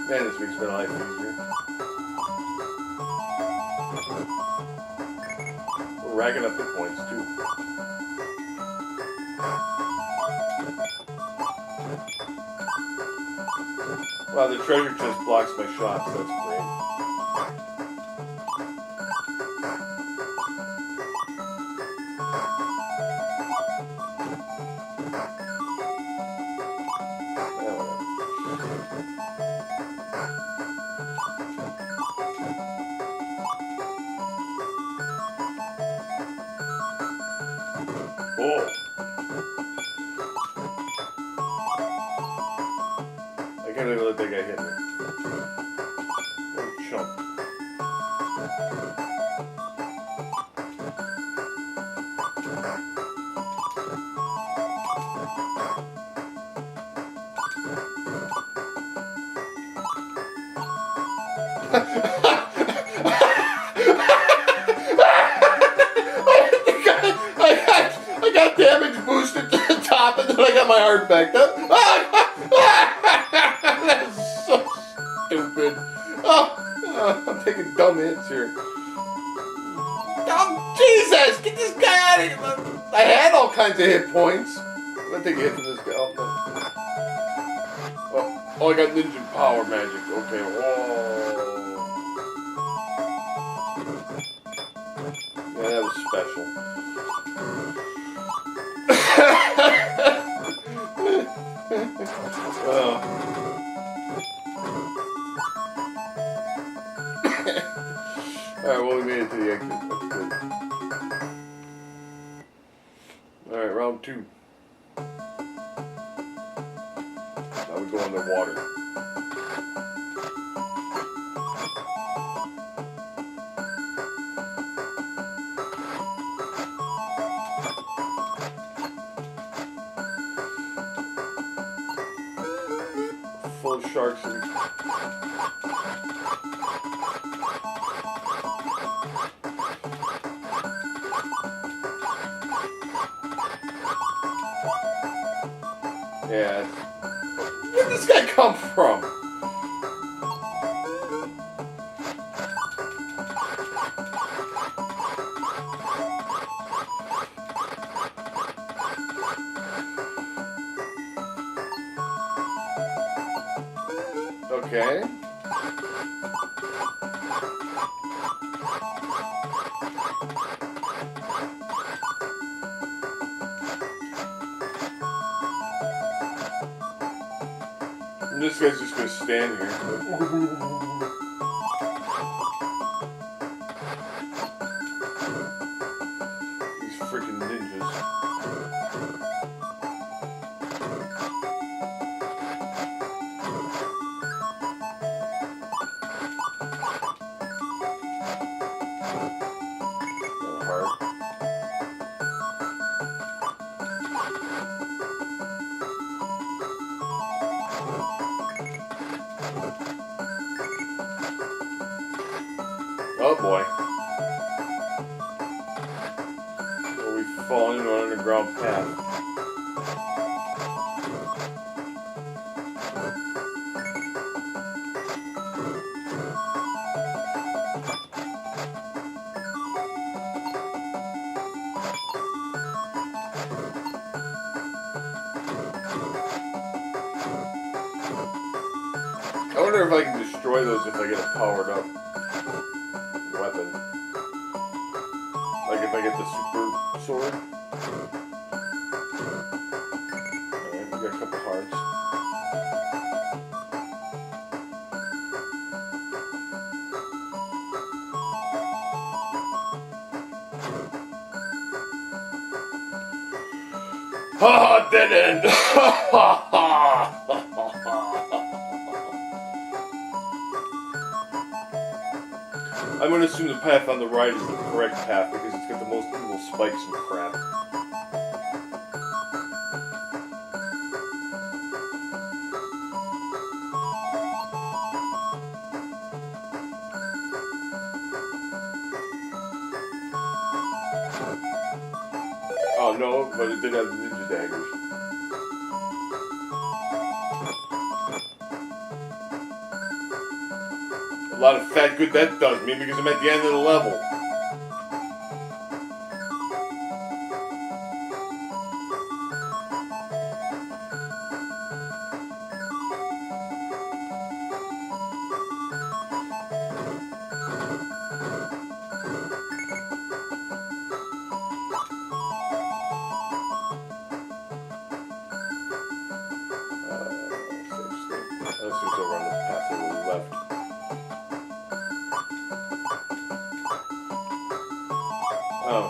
Man, this makes my life easier. We're racking up hit points, too. Wow, the treasure chest blocks my shots. That's great. Oh. I can't even let that guy hit me. What a chump. I got damage boosted to the top, and then I got my heart back up. That's so stupid. I'm taking dumb hits here. Oh, Jesus! Get this guy out of here! I had all kinds of hit points. I'm gonna take a hit from this guy. Oh, no. Oh, I got ninja power magic. Okay. Whoa. Yeah, that was special. Alright, well, we made it to the exit. That's good. Alright, round 2. Now we go underwater. Full of sharks and yeah. Where did this guy come from? Okay. And this guy's just gonna stand here. These freaking ninjas. Oh boy. Well, we've fallen into an underground path. I wonder if I can destroy those if I get it powered up. Weapon. Like if I get the super sword. Alright, we got a couple hearts. Ha! Dead end! I'm going to assume the path on the right is the correct path because it's got the most evil spikes and crap. Oh no, but it did have ninja daggers. A lot of fat good that does me because I'm at the end of the level. Let's just go around the path to the left. Oh.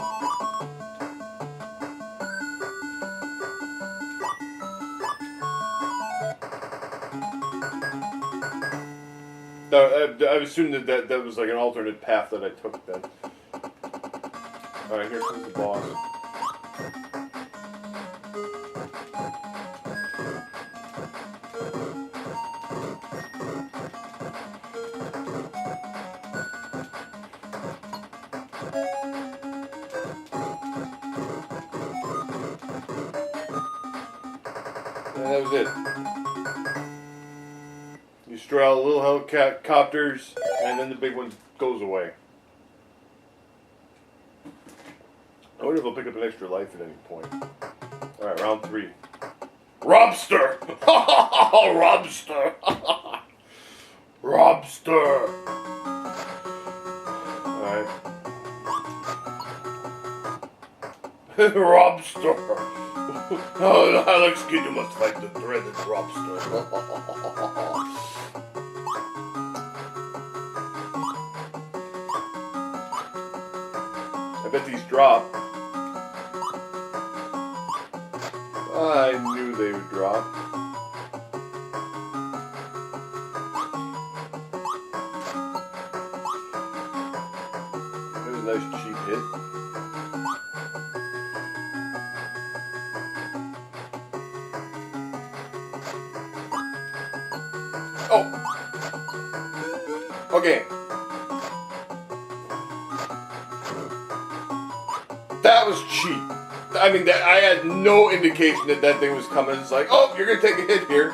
No, I assumed that was like an alternate path that I took then. Alright, here comes the boss. And that was it. You destroy all the little helicopters, and then the big one goes away. I wonder if I'll pick up an extra life at any point. Alright, round 3. Robster! Robster! Robster! Alright. Robster! Oh, Alex Kidd, you must fight the dreaded Robster. drop. I knew they would drop. There's a nice cheap hit. Oh! Okay. That was cheap. I mean, I had no indication that that thing was coming. It's like, oh, you're going to take a hit here.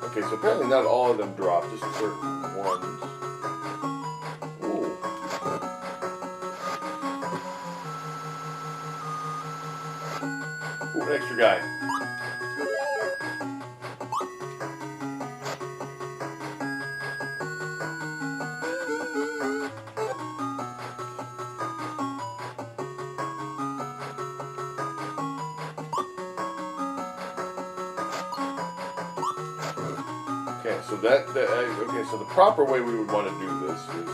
Okay, so apparently not all of them dropped, just certain ones. Ooh. Ooh, an extra guy. Okay, so okay, so the proper way we would want to do this is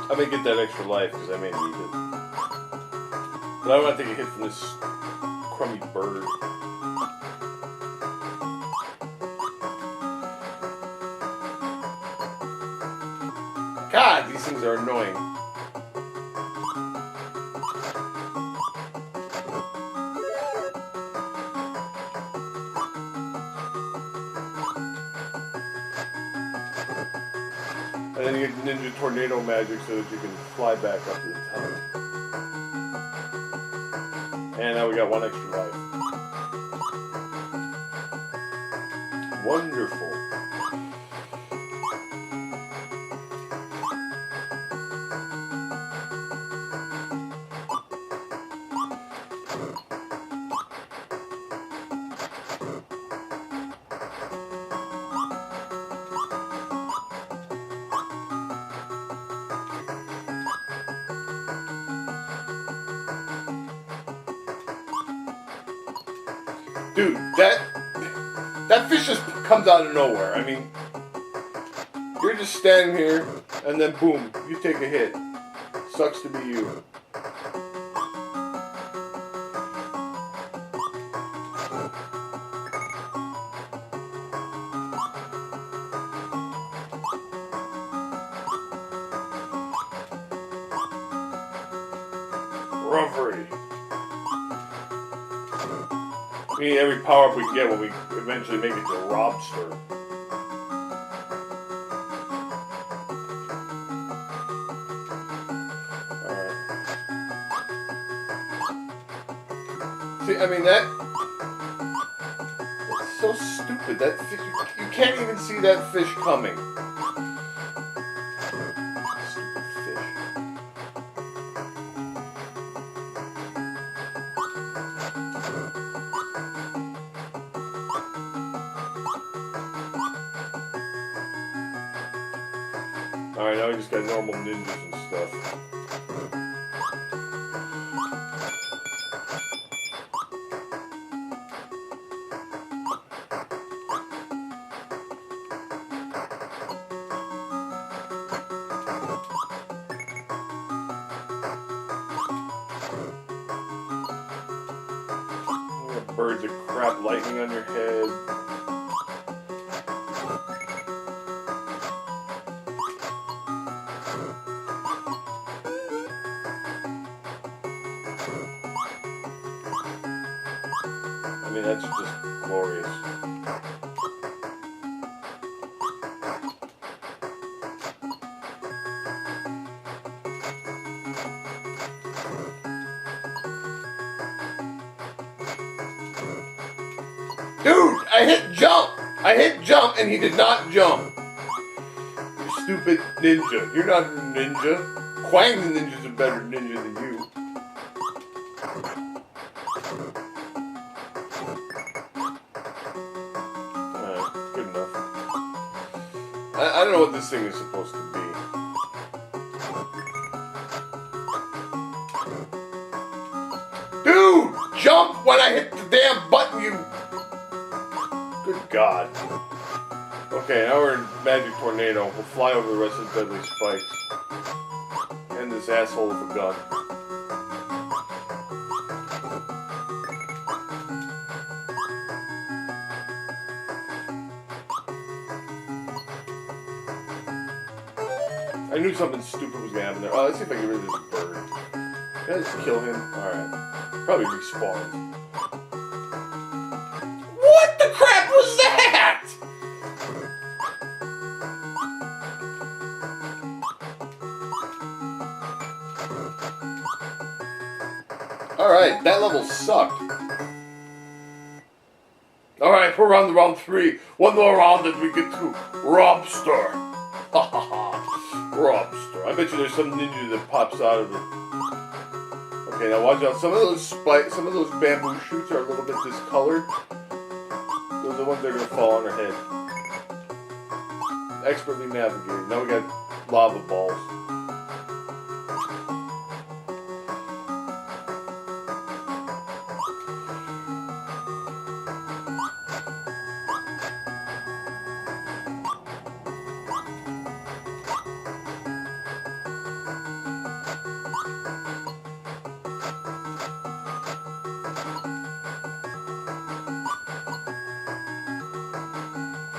I may get that extra life because I may need it, but I don't want to take a hit from this crummy bird. God, these things are annoying. And then you get Ninja Tornado magic so that you can fly back up to the top. And now we got one extra life. Wonderful. Dude, that fish just comes out of nowhere. I mean, you're just standing here, and then boom, you take a hit. Sucks to be you. Roughery. We need every power up we can get when we eventually make it to Robster. Alright. See, I mean that's so stupid. That fish, you can't even see that fish coming. Stupid fish. Alright, now we just got normal ninjas and stuff. Birds of crap lightning on your head. I mean, that's just glorious. Dude, I hit jump! I hit jump and he did not jump. You stupid ninja. You're not a ninja. Quang the ninja's a better ninja than you. Good enough. I don't know what this thing is supposed to be. Dude! Jump when I hit the damn button, you God. Okay, now we're in Magic Tornado. We'll fly over the rest of the deadly spikes. And this asshole with a gun. I knew something stupid was gonna happen there. Oh, let's see if I can get rid of this bird. Can I just kill him? Alright. Probably respawns. What the crap was that? Alright, that level sucked. Alright, we're on to round 3. One more round and we get to Robster. Ha ha ha. Robster. I bet you there's some ninja that pops out of it. Okay, now watch out. Some of those bamboo shoots are a little bit discolored. Those are the ones that are gonna fall on our head. Expertly navigated. Now we got lava balls.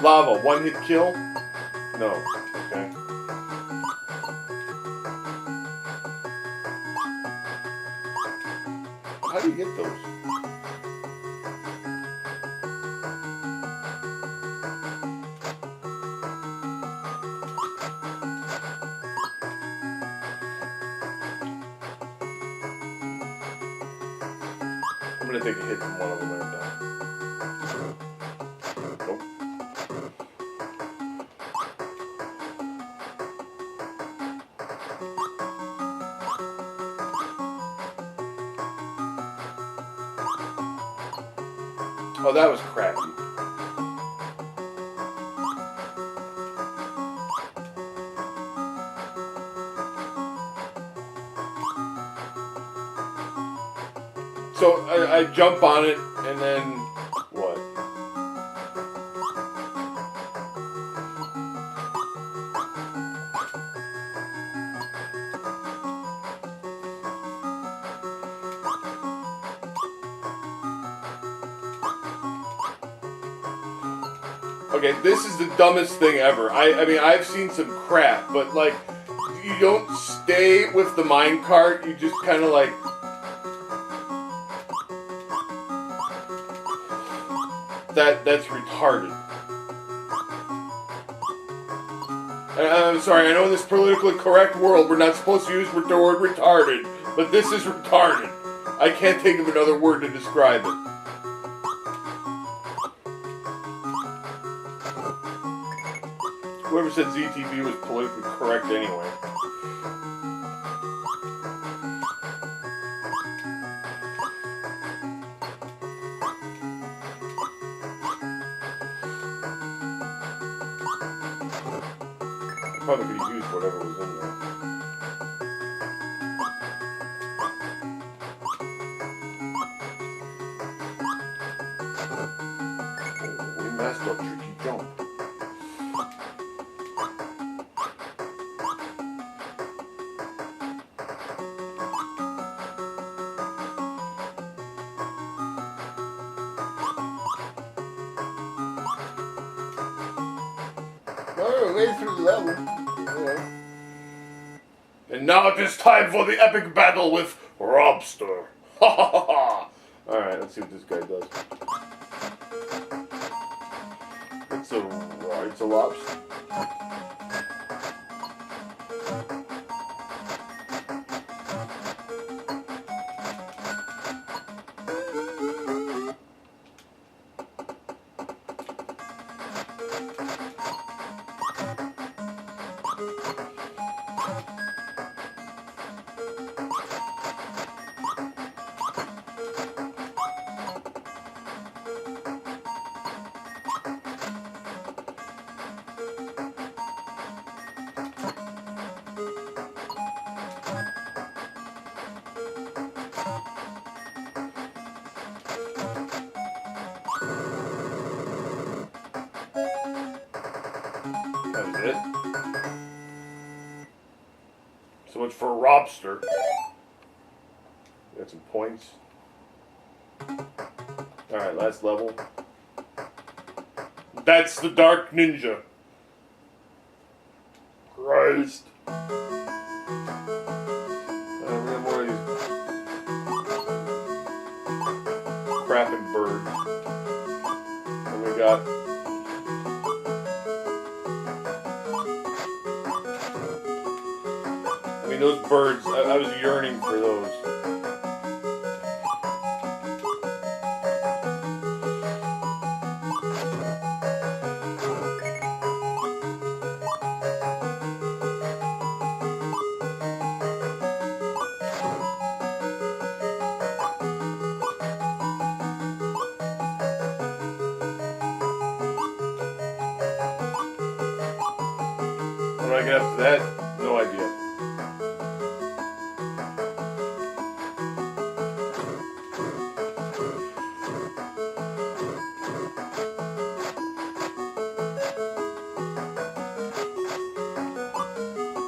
Lava, one hit kill? No. Okay. How do you get those? I'm gonna take a hit from one of them when I'm done. Nope. Oh, that was crappy. So I jump on it, and then what? Okay, this is the dumbest thing ever. I mean, I've seen some crap, but like, you don't stay with the minecart, you just kind of like... That's retarded. I'm sorry, I know in this politically correct world we're not supposed to use the word retarded, but this is retarded. I can't think of another word to describe it. Whoever said ZTV was politically correct anyway. Probably could have used whatever was in there. Oh, we messed up tricky jump. Oh, way through the level. And now it is time for the epic battle with Robster. Ha ha ha ha! Alright, let's see what this guy does. It's a lobster. So much for a robster. Got some points. Alright, last level. That's the Dark Ninja. Christ. We have more of these crapping birds. And we got I mean, those birds, I was yearning for those. How do I get up to that? No idea.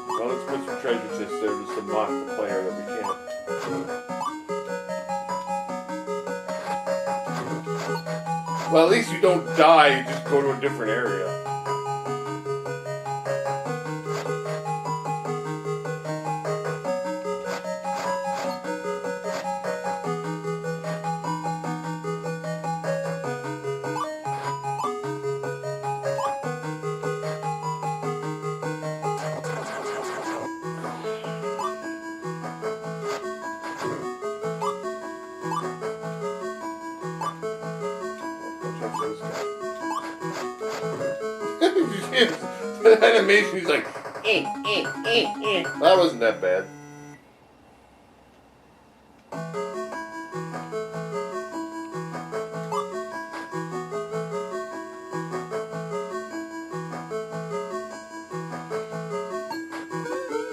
Well, let's put some treasure chests there just to mock the player that we can't. Well, at least you don't die, you just go to a different area. That animation, he's like, That wasn't that bad.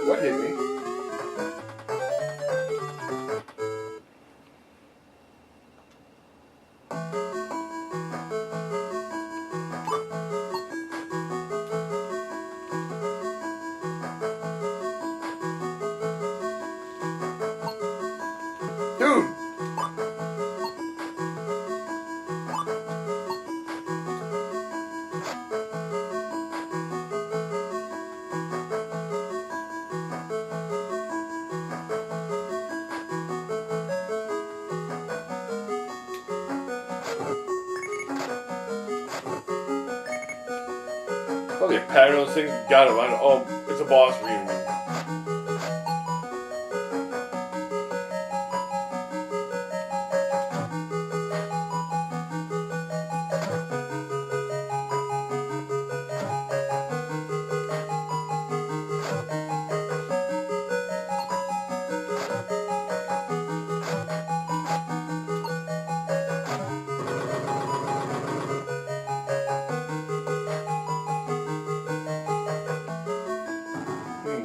What hit me? Dude! Probably a pattern of those things. Got him. Oh, it's a boss reunion.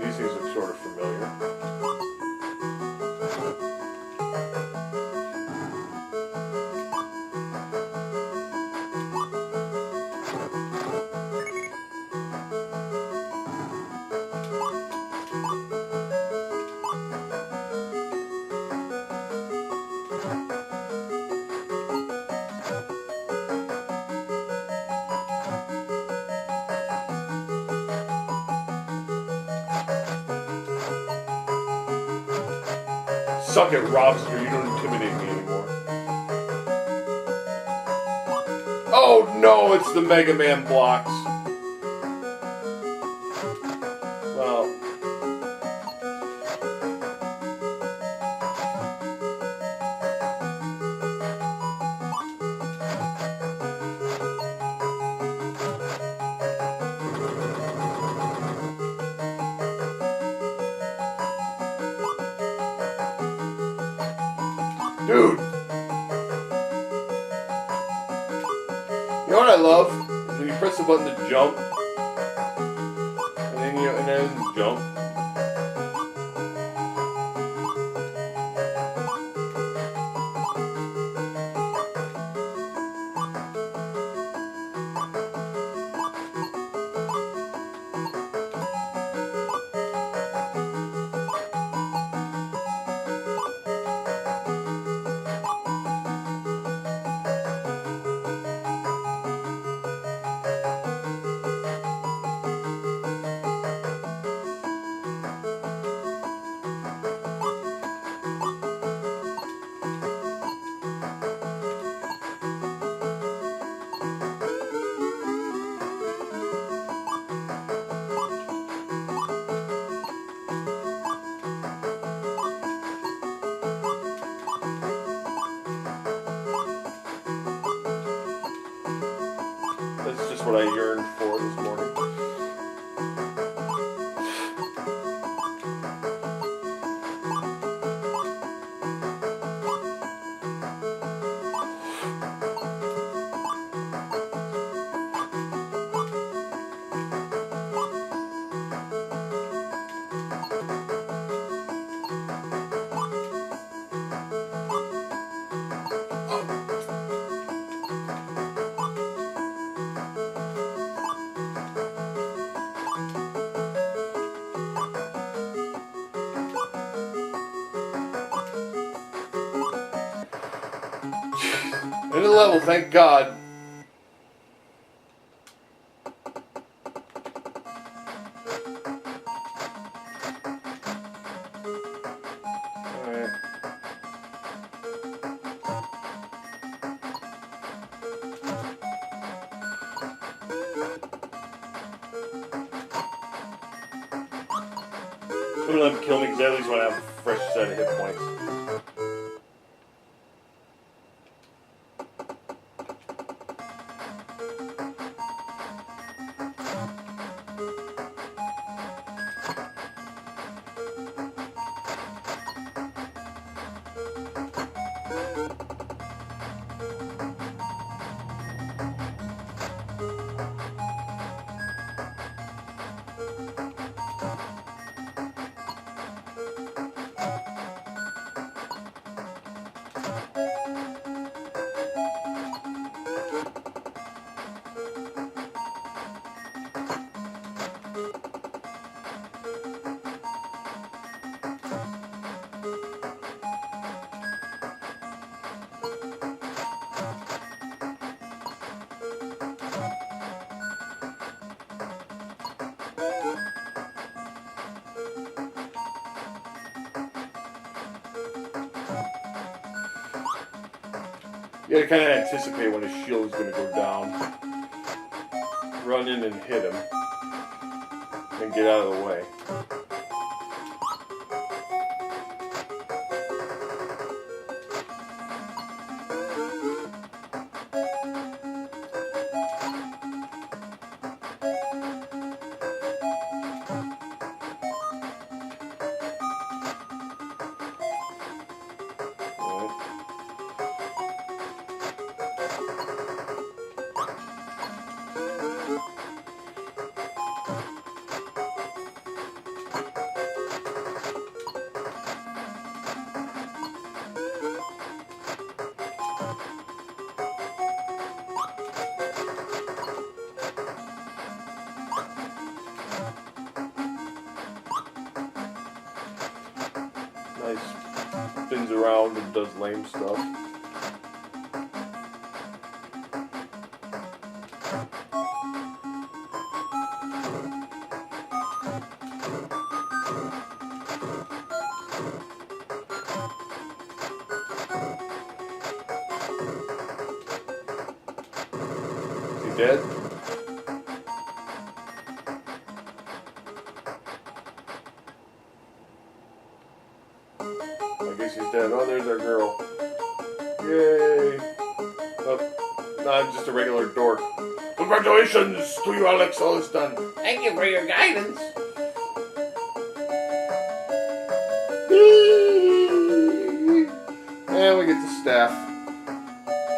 These things look sort of familiar. Suck it, Robster, you don't intimidate me anymore. Oh no, it's the Mega Man blocks. Well. Dude! You know what I love? Is when you press the button to jump, and then jump. what I yearned for this morning. End of the level, thank God. Alright. I'm gonna let him kill me because I at least want to have a fresh set of hit points. You gotta kind of anticipate when his shield's gonna go down. Run in and hit him. And get out of the way. Nice. Spins around and does lame stuff. Is he dead? I guess he's dead. Oh, there's our girl. Yay! Oh, no, I'm just a regular dork. Congratulations to you, Alex. All is done. Thank you for your guidance. And we get the staff.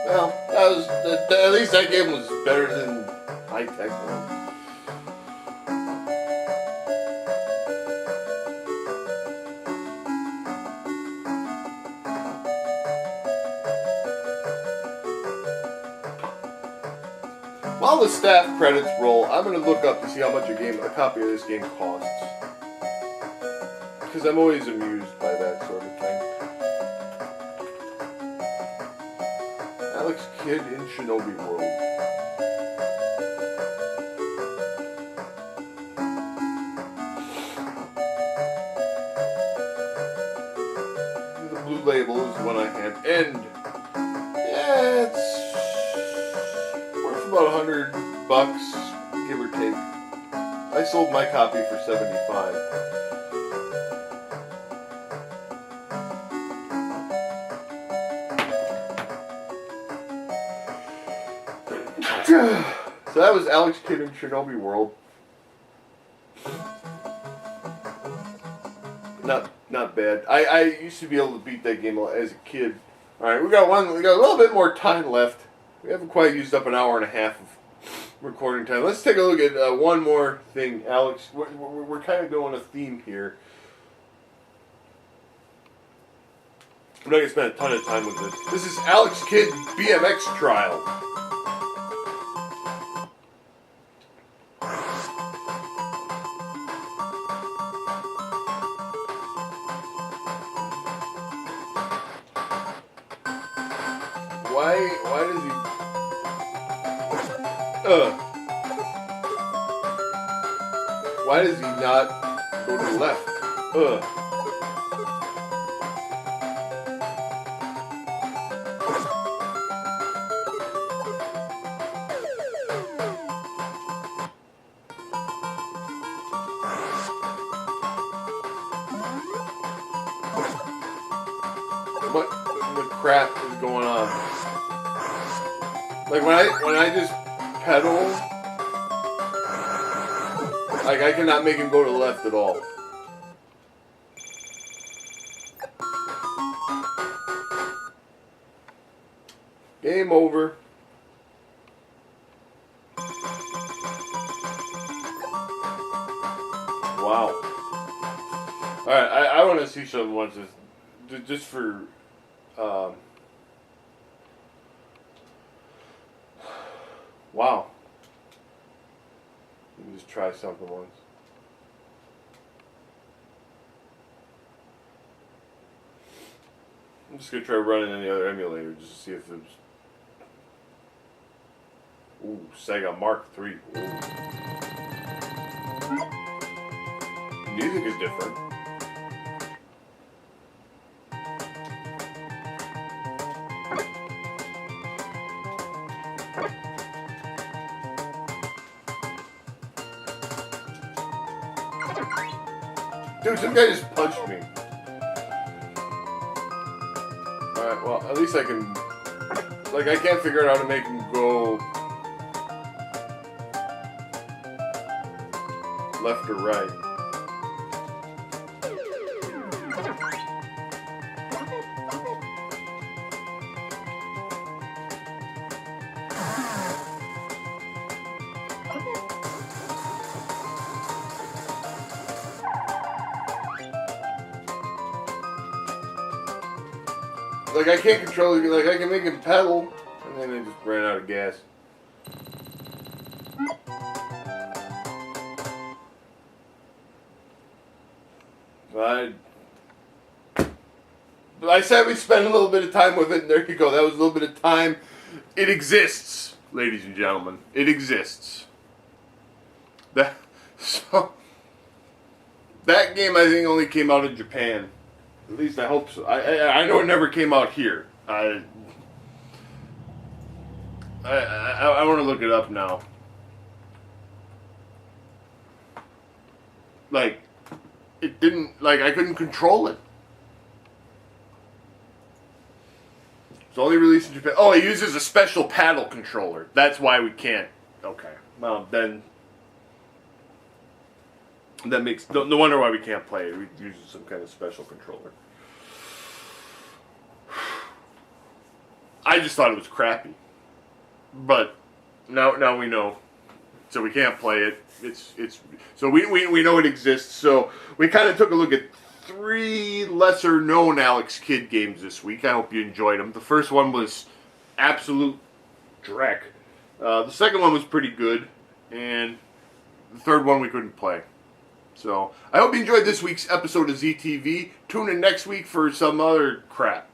Well, that was at least that game was better than High Tech one. While the staff credits roll, I'm going to look up to see how much a copy of this game costs. Because I'm always amused by that sort of thing. Alex Kidd in Shinobi World. The blue label is the one I had. And yeah, it's about $100, give or take. I sold my copy for $75. So that was Alex Kidd in Shinobi World. Not bad. I used to be able to beat that game as a kid. All right, we got a little bit more time left. We haven't quite used up an hour and a half of recording time. Let's take a look at one more thing, Alex. We're kind of going a theme here. I'm not going to spend a ton of time with this. This is Alex Kidd BMX Trial. Why does he... Why does he not go to the left? What the crap is going on? Like when I just pedal, like I cannot make him go to the left at all. Game over. Wow. Alright, I want to see something once just for wow. Let me just try something once. I'm just gonna try running any other emulator just to see if it's... Ooh, Sega Mark III. Music is different. Dude, some guy just punched me. Alright, well, at least I can... Like, I can't figure out how to make him go... left or right. Like, I can't control it. Like, I can make him pedal, and then I just ran out of gas. I said we spend a little bit of time with it, and there you go. That was a little bit of time. It exists, ladies and gentlemen. It exists. That game, I think, only came out in Japan. At least I hope so. I know it never came out here. I want to look it up now. Like, it didn't, like, I couldn't control it. It's only released in Japan. Oh, it uses a special paddle controller. That's why we can't. Okay. Well, then that makes no wonder why we can't play it. It uses some kind of special controller. I just thought it was crappy. But now we know. So we can't play it. So we know it exists. So we kind of took a look at 3 lesser known Alex Kidd games this week. I hope you enjoyed them. The first one was absolute dreck. The second one was pretty good, and the third one we couldn't play. So I hope you enjoyed this week's episode of ZTV. Tune in next week for some other crap.